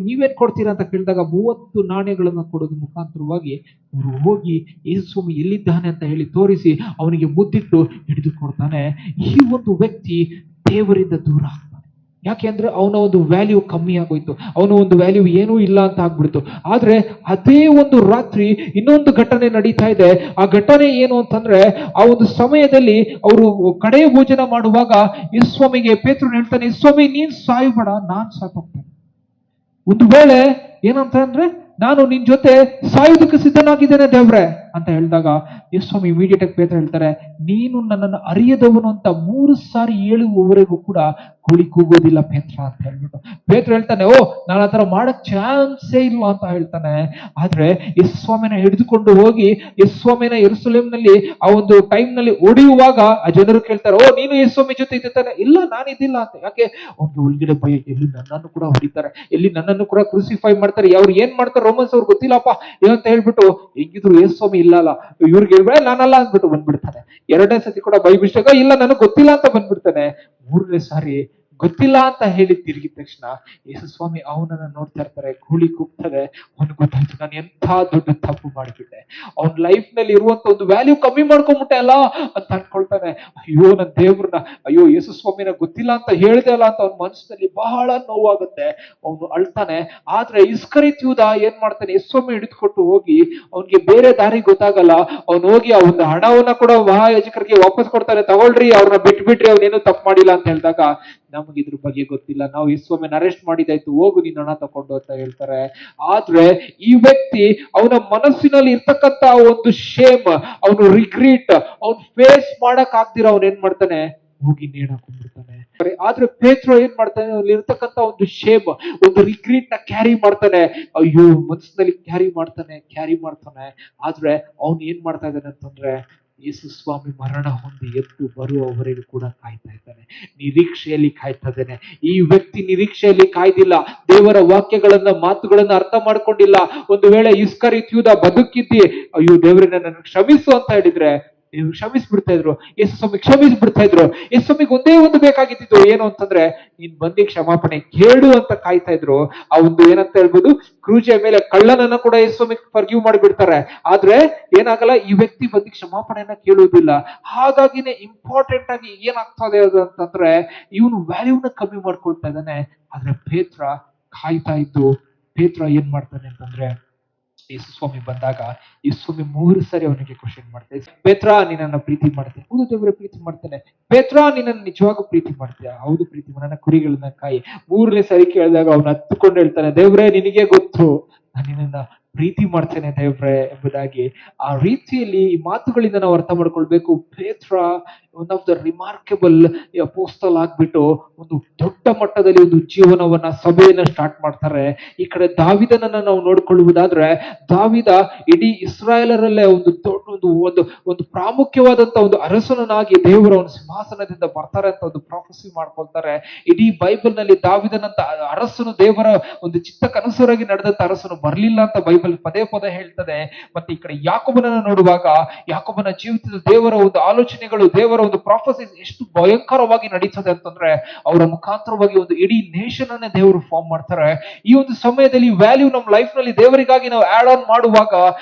[SPEAKER 1] ನೀವೇನ್ ಕೊಡ್ತೀರಾ ಅಂತ ಕೇಳಿದಾಗ 30 ನಾಣ್ಯಗಳನ್ನ ಕೊಡೋದು ಮುಖಾಂತರವಾಗಿ ಅವರು ಹೋಗಿ ಯೇಸು ಸ್ವಾಮಿ ಎಲ್ಲಿದ್ದಾನೆ ಅಂತ ಹೇಳಿ ತೋರಿಸಿ ಅವನಿಗೆ ಮುದ್ದಿಟ್ಟು ಹಿಡಿದುಕೊಡ್ತಾನೆ. ಈ ಒಂದು ವ್ಯಕ್ತಿ ದೇವರಿಂದ ದೂರ ಆಗ್ತಾನೆ. ಯಾಕೆ ಅಂದ್ರೆ ಅವನ ಒಂದು ವ್ಯಾಲ್ಯೂ ಕಮ್ಮಿ ಆಗೋಯ್ತು, ಅವನ ಒಂದು ವ್ಯಾಲ್ಯೂ ಏನೂ ಇಲ್ಲ ಅಂತ ಆಗ್ಬಿಡ್ತು. ಆದ್ರೆ ಅದೇ ಒಂದು ರಾತ್ರಿ ಇನ್ನೊಂದು ಘಟನೆ ನಡೀತಾ ಇದೆ. ಆ ಘಟನೆ ಏನು ಅಂತಂದ್ರೆ, ಆ ಒಂದು ಸಮಯದಲ್ಲಿ ಅವರು ಕಡೆಯ ಭೋಜನ ಮಾಡುವಾಗ ಯೇಸುಸ್ವಾಮಿಗೆ ಪೇತ್ರನು ಹೇಳ್ತಾನೆ, ಯೇಸುಸ್ವಾಮಿ ನೀನ್ ಸಾಯಬೇಡ, ನಾನ್ ಸಾಕೋಗ್ತೇನೆ. ಒಂದು ವೇಳೆ ಏನಂತ ಅಂದ್ರೆ, ನಾನು ನಿನ್ ಜೊತೆ ಸಾಯುವುದಕ್ಕೆ ಸಿದ್ಧನಾಗಿದ್ದೇನೆ ದೇವ್ರೆ, ಅಂತ ಹೇಳಿದಾಗ ಯೇಸು ಸ್ವಾಮಿ ಇಮಿಡಿಯೇಟ್ ಆಗಿ ಪೇತ್ರ ಹೇಳ್ತಾರೆ, ನೀನು ನನ್ನನ್ನು ಅರಿಯದವನು ಅಂತ 3 ಸಾರಿ ಹೇಳುವವರೆಗೂ ಕೂಡ ಕೂಲಿ ಕೂಗೋದಿಲ್ಲ ಪೇತ್ರ ಅಂತ ಹೇಳ್ಬಿಟ್ಟು ಪೇತ್ರ ಹೇಳ್ತಾನೆ, ಓ ನಾನು ಆತರ ಮಾಡಕ್ ಚಾನ್ಸೇ ಇಲ್ಲ ಅಂತ ಹೇಳ್ತಾನೆ. ಆದ್ರೆ ಯೇಸು ಸ್ವಾಮಿನ ಹಿಡಿದುಕೊಂಡು ಹೋಗಿ ಯೇಸು ಸ್ವಾಮಿನ ಯೆರೂಸಲೇಮಿನಲ್ಲಿ ಆ ಒಂದು ಟೈಮ್ ನಲ್ಲಿ ಹೊಡೆಯುವಾಗ ಆ ಜನರು ಕೇಳ್ತಾರೆ, ಓ ನೀನು ಯೇಸು ಸ್ವಾಮಿ ಜೊತೆ ಇದ್ದಾನೆ? ಇಲ್ಲ, ನಾನಿದ್ದಿಲ್ಲ ಅಂತ. ಯಾಕೆ? ಅವ್ನಿಗೆ ಒಳಗಡೆ ಭಯ, ಎಲ್ಲಿ ನನ್ನನ್ನು ಕೂಡ ಹೊಡಿತಾರೆ, ಎಲ್ಲಿ ನನ್ನನ್ನು ಕೂಡ ಕ್ರೂಸಿಫೈ ಮಾಡ್ತಾರೆ, ಅವ್ರು ಏನ್ ಮಾಡ್ತಾರೆ ರೋಮನ್ಸ್ ಅವ್ರು ಗೊತ್ತಿಲ್ಲಪ್ಪ ಏನಂತ ಹೇಳ್ಬಿಟ್ಟು ಹೆಂಗಿದ್ರು ಯೇಸು ಸ್ವಾಮಿ ಇಲ್ಲಲ್ಲ, ಇವ್ರಿಗೆ ಹೇಳ್ಬೇಡ ನಾನಲ್ಲ ಅಂದ್ಬಿಟ್ಟು ಬಂದ್ಬಿಡ್ತಾನೆ. 2ನೇ ಸತಿ ಕೂಡ ಬೈ ಮಿಸ್ಟೇಕ್ ಇಲ್ಲ ನನಗೆ ಗೊತ್ತಿಲ್ಲ ಅಂತ ಬಂದ್ಬಿಡ್ತಾನೆ. 3ನೇ ಸಾರಿ ಗೊತ್ತಿಲ್ಲ ಅಂತ ಹೇಳಿ ತಿರುಗಿದ ತಕ್ಷಣ ಯೇಸು ಸ್ವಾಮಿ ಅವನನ್ನ ನೋಡ್ತಾ ಇರ್ತಾರೆ, ಕೂಲಿ ಕೂಗ್ತಾರೆ. ಅವನಿಗೆ ಗೊತ್ತಾಯ್ತು, ನಾನು ಎಂಥ ದೊಡ್ಡ ತಪ್ಪು ಮಾಡಿಬಿಟ್ಟೆ, ಅವನ್ ಲೈಫ್ ನಲ್ಲಿ ಇರುವಂತ ಒಂದು ವ್ಯಾಲ್ಯೂ ಕಮ್ಮಿ ಮಾಡ್ಕೊಂಡ್ಬಿಟ್ಟೆ ಅಲ್ಲ ಅಂತ ಅನ್ಕೊಳ್ತಾನೆ. ಅಯ್ಯೋ ನನ್ನ ದೇವ್ರನ್ನ, ಅಯ್ಯೋ ಯೇಸು ಸ್ವಾಮಿನ ಗೊತ್ತಿಲ್ಲ ಅಂತ ಹೇಳ್ದೆ ಅಲ್ಲ ಅಂತ ಅವನ ಮನಸ್ಸಿನಲ್ಲಿ ಬಹಳ ನೋವಾಗುತ್ತೆ. ಅವನು ಅಳ್ತಾನೆ. ಆದ್ರೆ ಇಸ್ಕರಿಯೋತ ಯೂದ ಏನ್ ಮಾಡ್ತಾನೆ, ಯೇಸು ಸ್ವಾಮಿ ಹಿಡಿದುಕೊಟ್ಟು ಹೋಗಿ ಅವನಿಗೆ ಬೇರೆ ದಾರಿ ಗೊತ್ತಾಗಲ್ಲ. ಅವ್ನು ಹೋಗಿ ಆ ಒಂದು ಹಣವನ್ನ ಕೂಡ ಮಹಾಯಾಜಕರಿಗೆ ವಾಪಸ್ ಕೊಡ್ತಾನೆ, ತಗೊಳ್ರಿ ಅವ್ರನ್ನ ಬಿಟ್ಬಿಟ್ರಿ, ಅವನೇನು ತಪ್ಪು ಮಾಡಿಲ್ಲ ಅಂತ ಹೇಳಿದಾಗ, ನಮಗೆ ಇದ್ರ ಬಗ್ಗೆ ಗೊತ್ತಿಲ್ಲ, ನಾವು ಯೇಸು ಸ್ವಾಮಿನ ಅರೆಸ್ಟ್ ಮಾಡಿದಾಯ್ತು, ಹೋಗು ನೀನ್ ಹಣ ತಕೊಂಡು ಅಂತ ಹೇಳ್ತಾರೆ. ಆದ್ರೆ ಈ ವ್ಯಕ್ತಿ ಅವನ ಮನಸ್ಸಿನಲ್ಲಿ ಇರ್ತಕ್ಕಂತ ಒಂದು ಶೇಮ್, ಅವನು ರಿಗ್ರೀಟ್, ಅವ್ನು ಫೇಸ್ ಮಾಡಕ್ ಆಗ್ದಿರ ಅವ್ನು ಏನ್ ಮಾಡ್ತಾನೆ, ಹೋಗಿ ನೇಣಾಕೊಂಡ್ಬಿಡ್ತಾನೆ. ಆದ್ರೆ ಪೇತ್ರ ಏನ್ ಮಾಡ್ತಾನೆ, ಅಲ್ಲಿ ಇರ್ತಕ್ಕಂತ ಒಂದು ಶೇಮ್, ಒಂದು ರಿಗ್ರೀಟ್ ನ ಕ್ಯಾರಿ ಮಾಡ್ತಾನೆ. ಅಯ್ಯೋ ಮನಸ್ಸಿನಲ್ಲಿ ಕ್ಯಾರಿ ಮಾಡ್ತಾನೆ. ಆದ್ರೆ ಅವ್ನು ಏನ್ ಮಾಡ್ತಾ ಇದ್ದಾನೆ ಅಂತಂದ್ರೆ, ಯೇಸು ಸ್ವಾಮಿ ಮರಣ ಹೊಂದಿ ಎದ್ದು ಬರುವವರೆಗೂ ಕೂಡ ಕಾಯ್ತಾ ಇದ್ದಾನೆ, ನಿರೀಕ್ಷೆಯಲ್ಲಿ ಕಾಯ್ತಾ ಇದ್ದಾನೆ. ಈ ವ್ಯಕ್ತಿ ನಿರೀಕ್ಷೆಯಲ್ಲಿ ಕಾಯ್ದಿಲ್ಲ, ದೇವರ ವಾಕ್ಯಗಳನ್ನ ಮಾತುಗಳನ್ನ ಅರ್ಥ ಮಾಡ್ಕೊಂಡಿಲ್ಲ. ಒಂದು ವೇಳೆ ಇಸ್ಕರಿಯೋತ ಯೂದ ಬದುಕಿದ್ದಿ, ಅಯ್ಯೋ ದೇವರೇ ನನ್ನನ್ನು ಕ್ಷಮಿಸು ಅಂತ ಹೇಳಿದ್ರೆ ದೇವ್ರು ಕ್ಷಮಿಸ್ಬಿಡ್ತಾ ಇದ್ರು, ಯೇಸು ಸ್ವಾಮಿ ಕ್ಷಮಿಸ್ಬಿಡ್ತಾ ಇದ್ರು. ಯೇಸು ಸ್ವಾಮಿಗೆ ಒಂದೇ ಒಂದು ಬೇಕಾಗಿದ್ದು ಏನು ಅಂತಂದ್ರೆ, ನೀನ್ ಬಂದಿ ಕ್ಷಮಾಪಣೆ ಕೇಳು ಅಂತ ಕಾಯ್ತಾ ಇದ್ರು. ಆ ಒಂದು ಏನಂತ ಹೇಳ್ಬೋದು, ಕ್ರೂಜೆ ಮೇಲೆ ಕಳ್ಳನನ್ನ ಕೂಡ ಯೇಸು ಸ್ವಾಮಿ ಫರ್ಗಿವ್ ಮಾಡಿಬಿಡ್ತಾರೆ. ಆದ್ರೆ ಏನಾಗಲ್ಲ, ಈ ವ್ಯಕ್ತಿ ಬಂದು ಕ್ಷಮಾಪಣೆಯನ್ನ ಕೇಳುವುದಿಲ್ಲ. ಹಾಗಾಗಿನೇ ಇಂಪಾರ್ಟೆಂಟ್ ಆಗಿ ಏನಾಗ್ತದೆ ಅದು ಅಂತಂದ್ರೆ, ಇವನು ವ್ಯಾಲ್ಯೂನ ಕಮ್ಮಿ ಮಾಡ್ಕೊಳ್ತಾ ಇದ್ದಾನೆ. ಆದ್ರೆ ಪೇತ್ರ ಕಾಯ್ತಾ ಇದ್ದು, ಪೇತ್ರ ಏನ್ ಮಾಡ್ತಾನೆ ಅಂತಂದ್ರೆ, ಯೇಸು ಸ್ವಾಮಿ ಬಂದಾಗ ಯೇಸು ಸ್ವಾಮಿ 3 ಸಾರಿ ಅವನಿಗೆ ಕ್ವಶನ್ ಮಾಡ್ತಾರೆ, ಪೇತ್ರ ನೀನನ್ನ ಪ್ರೀತಿ ಮಾಡ್ತೇನೆ? ಹೌದು ದೇವರೇ ಪ್ರೀತಿ ಮಾಡ್ತೇನೆ. ಪೇತ್ರ ನೀನನ್ನ ನಿಜವಾಗೂ ಪ್ರೀತಿ ಮಾಡ್ತೀಯಾ? ಹೌದು ಪ್ರೀತಿ, ನನ್ನ ಕುರಿಗಳನ್ನ ಕಾಯಿ. 3ನೇ ಸಾರಿ ಕೇಳಿದಾಗ ಅವನು ಹತ್ತುಕೊಂಡು ಹೇಳ್ತಾನೆ, ದೇವ್ರೇ ನಿನಗೆ ಗೊತ್ತು ನಾನು ನಿನ್ನನ್ನ ಪ್ರೀತಿ ಮಾಡ್ತೇನೆ ದೇವ್ರೆ ಎಂಬುದಾಗಿ. ಆ ರೀತಿಯಲ್ಲಿ ಈ ಮಾತುಗಳಿಂದ ನಾವು ಅರ್ಥ ಮಾಡ್ಕೊಳ್ಬೇಕು. ಪೇತ್ರ one of the remarkable apostle ಆಗ್ಬಿಟ್ಟು ಒಂದು ದೊಡ್ಡ ಮಟ್ಟದಲ್ಲಿ ಒಂದು ಜೀವನವನ್ನ, ಸಭೆಯನ್ನ ಸ್ಟಾರ್ಟ್ ಮಾಡ್ತಾರೆ. ಈ ಕಡೆ ದಾವಿದನನ್ನ ನಾವು ನೋಡ್ಕೊಳ್ಳುವುದಾದ್ರೆ, ದಾವಿದ ಇಡೀ ಇಸ್ರಾಯೇಲರಲ್ಲೇ ಒಂದು ದೊಡ್ಡ ಒಂದು ಪ್ರಾಮುಖ್ಯವಾದಂತ ಒಂದು ಅರಸನಾಗಿ ದೇವರ ಒಂದು ಸಿಂಹಾಸನದಿಂದ ಬರ್ತಾರೆ ಅಂತ ಒಂದು ಪ್ರಾಫೆಸಿ ಮಾಡ್ಕೊಳ್ತಾರೆ. ಇಡೀ ಬೈಬಲ್ ನಲ್ಲಿ ದಾವಿದನಂತ ಅರಸನು, ದೇವರ ಒಂದು ಚಿತ್ತಕ್ಕನುಸಾರವಾಗಿ ನಡೆದಂತ ಅರಸನು ಬರ್ಲಿಲ್ಲ ಅಂತ ಬೈಬಲ್ ಪದೇ ಹೇಳ್ತದೆ. ಮತ್ತೆ ಈ ಕಡೆ ಯಾಕೋಬನನ್ನ ನೋಡುವಾಗ, ಯಾಕೋಬನ ಜೀವಿತದ ದೇವರ ಒಂದು ಆಲೋಚನೆಗಳು, ದೇವರ ಒಂದು ಪ್ರಾಫೆಸಿಸ್ ಎಷ್ಟು ಭಯಂಕರವಾಗಿ ನಡೀತದೆ ಅಂತಂದ್ರೆ, ಅವರ ಮುಖಾಂತರವಾಗಿ ಒಂದು ಇಡೀ ನೇಷನ್ ಅನ್ನೇ ದೇವರು ಫಾರ್ಮ್ ಮಾಡ್ತಾರೆ. ಈ ಒಂದು ಸಮಯದಲ್ಲಿ ವ್ಯಾಲ್ಯೂ ನಮ್ಮ ಲೈಫ್ ನಲ್ಲಿ ದೇವರಿಗಾಗಿ ನಾವು ಆಡ್ ಆನ್ ಮಾಡುವಾಗ,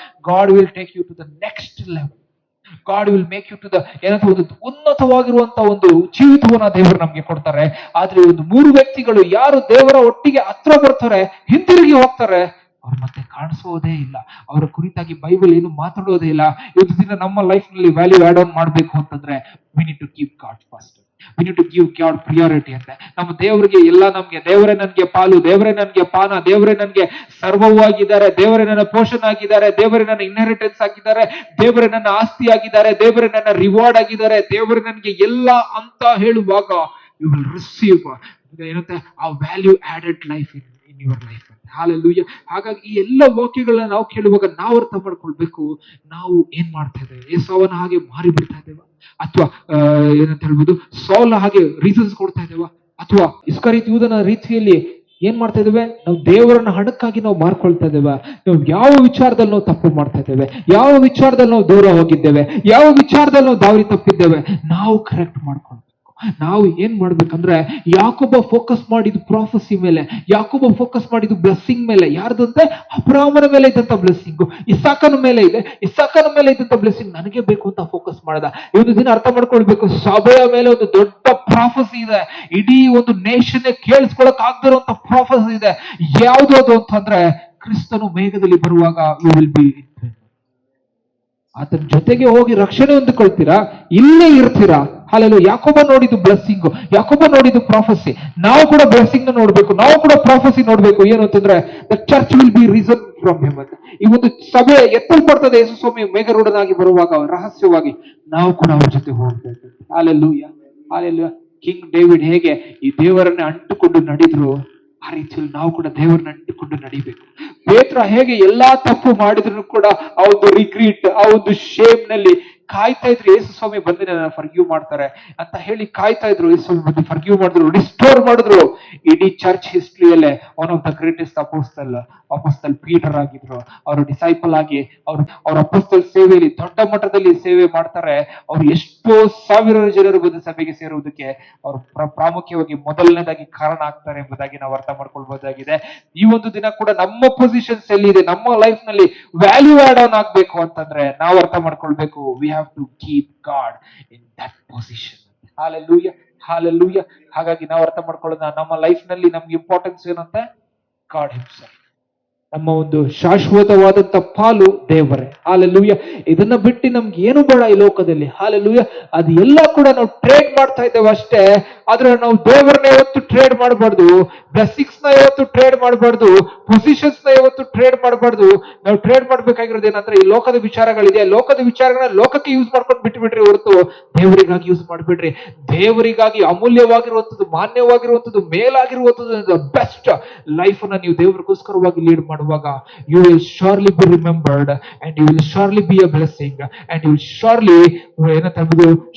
[SPEAKER 1] God will take you to the next level. God will make you to the ಏನಂತ ಒಂದು ಉನ್ನತವಾಗಿರುವಂತ ಒಂದು ಜೀವಿತವನ್ನ ದೇವರು ನಮ್ಗೆ ಕೊಡ್ತಾರೆ. ಆದ್ರೆ ಒಂದು 3 ವ್ಯಕ್ತಿಗಳು ಯಾರು ದೇವರ ಒಟ್ಟಿಗೆ ಹತ್ರ ಬರ್ತಾರೆ, ಹಿಂತಿರುಗಿ ಹೋಗ್ತಾರೆ, ಅವ್ರು ಮತ್ತೆ ಕಾಣಿಸೋದೇ ಇಲ್ಲ. ಅವರ ಕುರಿತಾಗಿ ಬೈಬಲ್ ಏನು ಮಾತಾಡೋದೇ ಇಲ್ಲ. ಇವತ್ತು ದಿನ ನಮ್ಮ ಲೈಫ್ ನಲ್ಲಿ ವ್ಯಾಲ್ಯೂ ಆಡ್ ಆನ್ ಮಾಡ್ಬೇಕು ಅಂತಂದ್ರೆ, we need to keep God first, we need to give God priority ಅಂತ. ನಮ್ಮ ದೇವರಿಗೆ ಎಲ್ಲ, ನಮ್ಗೆ ದೇವರೇ ನನ್ಗೆ ಪಾಲು, ದೇವರೇ ನನ್ಗೆ ಪಾನ, ದೇವರೇ ನನ್ಗೆ ಸರ್ವವಾಗಿದ್ದಾರೆ, ದೇವರೇ ನನ್ನ ಪೋಷಣ ಆಗಿದ್ದಾರೆ, ದೇವರೇ ನನ್ನ ಇನ್ಹೆರಿಟೆನ್ಸ್ ಆಗಿದ್ದಾರೆ, ದೇವರೇ ನನ್ನ ಆಸ್ತಿ ಆಗಿದ್ದಾರೆ, ದೇವರೇ ನನ್ನ ರಿವಾರ್ಡ್ ಆಗಿದ್ದಾರೆ, ದೇವರೇ ನನ್ಗೆ ಎಲ್ಲ ಅಂತ ಹೇಳುವಾಗ, ಯು ವಿಲ್ ರಿಸೀವ್ ಏನಂತೆ ಆ value added life in your life. Hallelujah. ಹಾಗಾಗಿ ಈ ಎಲ್ಲ ವಾಕ್ಯಗಳನ್ನ ನಾವು ಕೇಳುವಾಗ ನಾವು ಅರ್ಥ ಮಾಡ್ಕೊಳ್ಬೇಕು, ನಾವು ಏನ್ ಮಾಡ್ತಾ ಇದ್ದೇವೆ? ಏಸಾವನ ಹಾಗೆ ಮಾರಿ ಬಿಡ್ತಾ ಇದ್ದೇವಾ? ಅಥವಾ ಏನಂತ ಹೇಳ್ಬೋದು, ಸೌಲ ಹಾಗೆ ರೀಸನ್ಸ್ ಕೊಡ್ತಾ ಇದ್ದೇವಾ? ಅಥವಾ ಇಸ್ಕರಿಯೋತ ಯೂದನ ರೀತಿಯಲ್ಲಿ ಏನ್ ಮಾಡ್ತಾ ಇದ್ದೇವೆ? ನಾವು ದೇವರನ್ನ ಹಣಕ್ಕಾಗಿ ನಾವು ಮಾರ್ಕೊಳ್ತಾ ಇದ್ದೇವೆ. ನಾವು ಯಾವ ವಿಚಾರದಲ್ಲಿ ನಾವು ತಪ್ಪು ಮಾಡ್ತಾ ಇದ್ದೇವೆ? ಯಾವ ವಿಚಾರದಲ್ಲಿ ನಾವು ದೂರ ಹೋಗಿದ್ದೇವೆ? ಯಾವ ವಿಚಾರದಲ್ಲಿ ನಾವು ದಾರಿ ತಪ್ಪಿದ್ದೇವೆ? ನಾವು ಕರೆಕ್ಟ್ ಮಾಡ್ಕೊಳ್ಬೇಕು. ನಾವು ಏನ್ ಮಾಡ್ಬೇಕಂದ್ರೆ, ಯಾಕೋಬ ಫೋಕಸ್ ಮಾಡಿದ್ದು ಪ್ರಾಫೆಸಿ ಮೇಲೆ, ಯಾಕೋಬ ಫೋಕಸ್ ಮಾಡಿದ್ದು ಬ್ಲೆಸ್ಸಿಂಗ್ ಮೇಲೆ. ಯಾರ್ದಂತೆ? ಅಬ್ರಾಮನ ಮೇಲೆ ಇದ್ದಂತ ಬ್ಲೆಸ್ಸಿಂಗು, ಇಸಾಕನ ಮೇಲೆ ಇದೆ, ಇಸಾಕನ ಮೇಲೆ ಇದ್ದಂತ ಬ್ಲೆಸ್ಸಿಂಗ್ ನನಗೆ ಬೇಕು ಅಂತ ಫೋಕಸ್ ಮಾಡ್ದ. ಒಂದು ದಿನ ಅರ್ಥ ಮಾಡ್ಕೊಳ್ಬೇಕು, ಸಭೆಯ ಮೇಲೆ ಒಂದು ದೊಡ್ಡ ಪ್ರಾಫೆಸಿ ಇದೆ, ಇಡೀ ಒಂದು ನೇಷನ್ ಕೇಳಿಸ್ಕೊಳಕ್ ಆಗದಿರುವಂತ ಪ್ರಾಫೆಸಿ ಇದೆ. ಯಾವುದು ಅದು ಅಂತಂದ್ರೆ, ಕ್ರಿಸ್ತನು ಮೇಘದಲ್ಲಿ ಬರುವಾಗ ಯು ವಿಲ್ ಬಿ ಆತನ ಜೊತೆಗೆ ಹೋಗಿ ರಕ್ಷಣೆ ಹೊಂದಿಕೊಳ್ತೀರಾ, ಇಲ್ಲೇ ಇರ್ತೀರಾ. ಹಾಲೆಲ್ಲ ಯಾಕೋಬ ನೋಡಿದ್ದು ಬ್ಲೆಸ್ಸಿಂಗ್, ಯಾಕೋಬ ನೋಡಿದ್ದು ಪ್ರಾಫೆಸಿ. ನಾವು ಕೂಡ ಬ್ಲೆಸ್ಸಿಂಗ್ ನ ನೋಡ್ಬೇಕು, ನಾವು ಕೂಡ ಪ್ರಾಫೆಸಿ ನೋಡ್ಬೇಕು. ಏನು ಅಂತಂದ್ರೆ, the church will be reason from him ಅಂತ. ಈ ಒಂದು ಸಭೆ ಎತ್ತಲ್ಪಡ್ತದೆ ಯೇಸು ಸ್ವಾಮಿ ಮೇಘರೂಢನಾಗಿ ಬರುವಾಗ ರಹಸ್ಯವಾಗಿ ನಾವು ಕೂಡ ಅವ್ರ ಜೊತೆ ಹೋಗ್ಬೇಕು. Hallelujah, hallelujah. ಕಿಂಗ್ ಡೇವಿಡ್ ಹೇಗೆ ಈ ದೇವರನ್ನ ಅಂಟುಕೊಂಡು ನಡೆದ್ರು, ಆ ರೀತಿಯಲ್ಲಿ ನಾವು ಕೂಡ ದೇವರನ್ನ ಅಂಟಿಕೊಂಡು ನಡಿಬೇಕು. ಪೇತ್ರ ಹೇಗೆ ಎಲ್ಲಾ ತಪ್ಪು ಮಾಡಿದ್ರು ಕೂಡ ಆ ಒಂದು ರಿಗ್ರೀಟ್, ಆ ಒಂದು ಶೇಮ್ ನಲ್ಲಿ ಕಾಯ್ತಾ ಇದ್ರು, ಯೇಸು ಸ್ವಾಮಿ ಬಂದು ನನ್ನ ಫರ್ಗ್ಯೂ ಮಾಡ್ತಾರೆ ಅಂತ ಹೇಳಿ ಕಾಯ್ತಾ ಇದ್ರು. ಯೇಸು ಸ್ವಾಮಿ ಬಂದು ಫರ್ಗ್ಯೂ ಮಾಡಿದ್ರು, ರಿಸ್ಟೋರ್ ಮಾಡಿದ್ರು. ಇಡೀ ಚರ್ಚ್ ಹಿಸ್ಟ್ರಿಯಲ್ಲೇ one of the greatest apostle Peter ಆಗಿದ್ರು. ಅವರು ಡಿಸೈಪಲ್ ಆಗಿ ಅವ್ರ ಅಪೋಸ್ತಲ್ ಸೇವೆಯಲ್ಲಿ ದೊಡ್ಡ ಮಟ್ಟದಲ್ಲಿ ಸೇವೆ ಮಾಡ್ತಾರೆ. ಅವ್ರು ಎಷ್ಟೋ ಸಾವಿರಾರು ಜನರು ಬಂದು ಸಭೆಗೆ ಸೇರುವುದಕ್ಕೆ ಅವರು ಪ್ರಾಮುಖ್ಯವಾಗಿ ಮೊದಲನೇದಾಗಿ ಕಾರಣ ಆಗ್ತಾರೆ ಎಂಬುದಾಗಿ ನಾವು ಅರ್ಥ ಮಾಡ್ಕೊಳ್ಬಹುದಾಗಿದೆ. ಈ ಒಂದು ದಿನ ಕೂಡ ನಮ್ಮ ಪೊಸಿಷನ್ಸ್ ಎಲ್ಲಿದೆ, ನಮ್ಮ ಲೈಫ್ ನಲ್ಲಿ ವ್ಯಾಲ್ಯೂ ಆಡ್ ಆನ್ ಆಗ್ಬೇಕು ಅಂತಂದ್ರೆ ನಾವು ಅರ್ಥ ಮಾಡ್ಕೊಳ್ಬೇಕು, we have to keep God in that position. Hallelujah, hallelujah. ಹಾಗಾಗಿ ನಾವು ಅರ್ಥ ಮಾಡ್ಕೊಳ್ಳೋಣ, ನಮ್ಮ ಲೈಫ್ ನಲ್ಲಿ ನಮ್ಗೆ ಇಂಪಾರ್ಟೆನ್ಸ್ ಏನಂತ, ಗಾಡ್ ಹಿಮ್ಸೆಲ್ಫ್. ನಮ್ಮ ಒಂದು ಶಾಶ್ವತವಾದಂತ ಪಾಲು ದೇವರೇ. ಹಾಲೆಲೂಯ. ಇದನ್ನ ಬಿಟ್ಟು ನಮ್ಗೆ ಏನು ಬೇಡ ಈ ಲೋಕದಲ್ಲಿ. ಹಾಲೆಲೂಯ. ಅದು ಎಲ್ಲ ಕೂಡ ನಾವು ಟ್ರೇಡ್ ಮಾಡ್ತಾ ಇದ್ದೇವೆ ಅಷ್ಟೇ. ಆದ್ರೆ ನಾವು ದೇವರನ್ನ ಯಾವತ್ತು ಟ್ರೇಡ್ ಮಾಡಬಾರ್ದು, ಬ್ಲೆಸ್ಸಿಂಗ್ಸ್ ನ ಯಾವತ್ತು ಟ್ರೇಡ್ ಮಾಡಬಾರ್ದು, ಪೊಸಿಷನ್ಸ್ ನ ಯಾವತ್ತು ಟ್ರೇಡ್ ಮಾಡಬಾರ್ದು. ನಾವು ಟ್ರೇಡ್ ಮಾಡ್ಬೇಕಾಗಿರೋದು ಏನಂದ್ರೆ ಈ ಲೋಕದ ವಿಚಾರಗಳಿದೆ, ಲೋಕದ ವಿಚಾರಗಳನ್ನ ಲೋಕಕ್ಕೆ ಯೂಸ್ ಮಾಡ್ಕೊಂಡು ಬಿಟ್ಬಿಡ್ರಿ, ಹೊರತು ದೇವರಿಗಾಗಿ ಯೂಸ್ ಮಾಡ್ಬಿಡ್ರಿ. ದೇವರಿಗಾಗಿ ಅಮೂಲ್ಯವಾಗಿರುವಂಥದ್ದು, ಮಾನ್ಯವಾಗಿರುವಂಥದ್ದು, ಮೇಲಾಗಿರುವಂಥದ್ದು ಬೆಸ್ಟ್ ಲೈಫ್ ಅನ್ನ ನೀವು ದೇವರಿಗೋಸ್ಕರವಾಗಿ ಲೀಡ್ ಮಾಡುವಾಗ you will surely be remembered and you will surely be a blessing and you will surely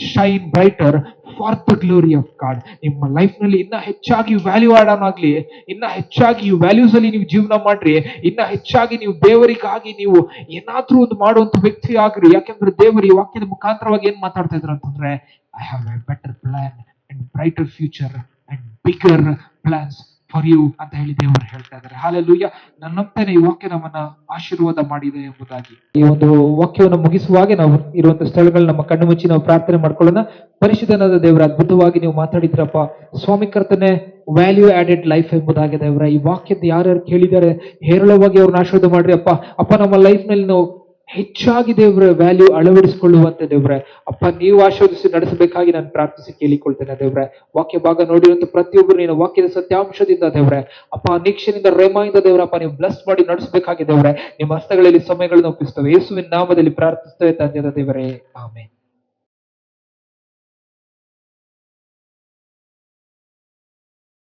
[SPEAKER 1] shine brighter for the glory of God. ನಿಮ್ಮ ಲೈಫ್ ನಲ್ಲಿ ಇನ್ನ ಹೆಚ್ಚಾಗಿ ವ್ಯಾಲ್ಯೂ ಆಡ್ ಆನ್ ಆಗ್ಲಿ, ಇನ್ನ ಹೆಚ್ಚಾಗಿ ವ್ಯಾಲ್ಯೂಸ್ ಅಲ್ಲಿ ನೀವು ಜೀವನ ಮಾಡ್ರಿ, ಇನ್ನ ಹೆಚ್ಚಾಗಿ ನೀವು ದೇವರಿಗಾಗಿ ನೀವು ಏನಾದ್ರೂ ಒಂದು ಮಾಡುವಂತ ವ್ಯಕ್ತಿ ಆಗ್ರಿ. ಯಾಕೆಂದ್ರೆ ದೇವರು ಈ ವಾಕ್ಯದ ಮುಖಾಂತರವಾಗಿ ಏನ್ ಮಾತಾಡ್ತಾ ಇದ್ರು ಅಂತಂದ್ರೆ, I have a better plan and brighter future and bigger plans for you ಅಂತ ಹೇಳಿ ದೇವರು ಹೇಳ್ತಾ ಇದ್ದಾರೆ. ಹಾಲೆಲೂಯ. ನನ್ನಂತಾನೆ ಈ ವಾಕ್ಯ ನಮ್ಮನ್ನ ಆಶೀರ್ವಾದ ಮಾಡಿದೆ ಎಂಬುದಾಗಿ ಈ ಒಂದು ವಾಕ್ಯವನ್ನು ಮುಗಿಸುವಾಗೆ ನಾವು ಇರುವಂತಹ ಸ್ಥಳಗಳು ನಮ್ಮ ಕಣ್ಣು ಮುಚ್ಚಿ ನಾವು ಪ್ರಾರ್ಥನೆ ಮಾಡ್ಕೊಳ್ಳೋಣ. ಪರಿಶುದ್ಧನಾದ ದೇವರ, ಅದ್ಭುತವಾಗಿ ನೀವು ಮಾತಾಡಿದ್ರಪ್ಪ ಸ್ವಾಮಿ ಕರ್ತನೆ, ವ್ಯಾಲ್ಯೂ ಆಡೆಡ್ ಲೈಫ್ ಎಂಬುದಾಗಿ ದೇವರ ಈ ವಾಕ್ಯದ ಯಾರ್ಯಾರು ಕೇಳಿದ್ದಾರೆ ಹೇರಳವಾಗಿ ಅವ್ರನ್ನ ಆಶೀರ್ವಾದ ಮಾಡ್ರಿ ಅಪ್ಪ. ಅಪ್ಪ ನಮ್ಮ ಲೈಫ್ ನಲ್ಲಿ ನಾವು ಹೆಚ್ಚಾಗಿ ದೇವ್ರ ವ್ಯಾಲ್ಯೂ ಅಳವಡಿಸಿಕೊಳ್ಳುವಂತೆ ದೇವ್ರೆ ಅಪ್ಪ ನೀವು ಆಶೀರ್ವದಿಸಿ ನಡೆಸಬೇಕಾಗಿ ನಾನು ಪ್ರಾರ್ಥಿಸಿ ಕೇಳಿಕೊಳ್ತೇನೆ ದೇವ್ರೆ. ವಾಕ್ಯ ಭಾಗ ನೋಡಿರುವಂತ ಪ್ರತಿಯೊಬ್ಬರು ನೀನು ವಾಕ್ಯದ ಸತ್ಯಾಂಶದಿಂದ ದೇವ್ರೆ ಅಪ್ಪ ನಿರೀಕ್ಷೆಯಿಂದ ರೇಮಾಯಿಂದ ದೇವರಪ್ಪ ನೀವು ಬ್ಲೆಸ್ ಮಾಡಿ ನಡೆಸಬೇಕಾಗಿ ದೇವ್ರೆ ನಿಮ್ಮ ಹಸ್ತಗಳಲ್ಲಿ ಸಮಯಗಳನ್ನು ಒಪ್ಪಿಸ್ತೇವೆ. ಯೇಸುವಿನ ನಾಮದಲ್ಲಿ ಪ್ರಾರ್ಥಿಸ್ತೇವೆ ತಂದೆಯ ದೇವರೇ, ಆಮೆನ್.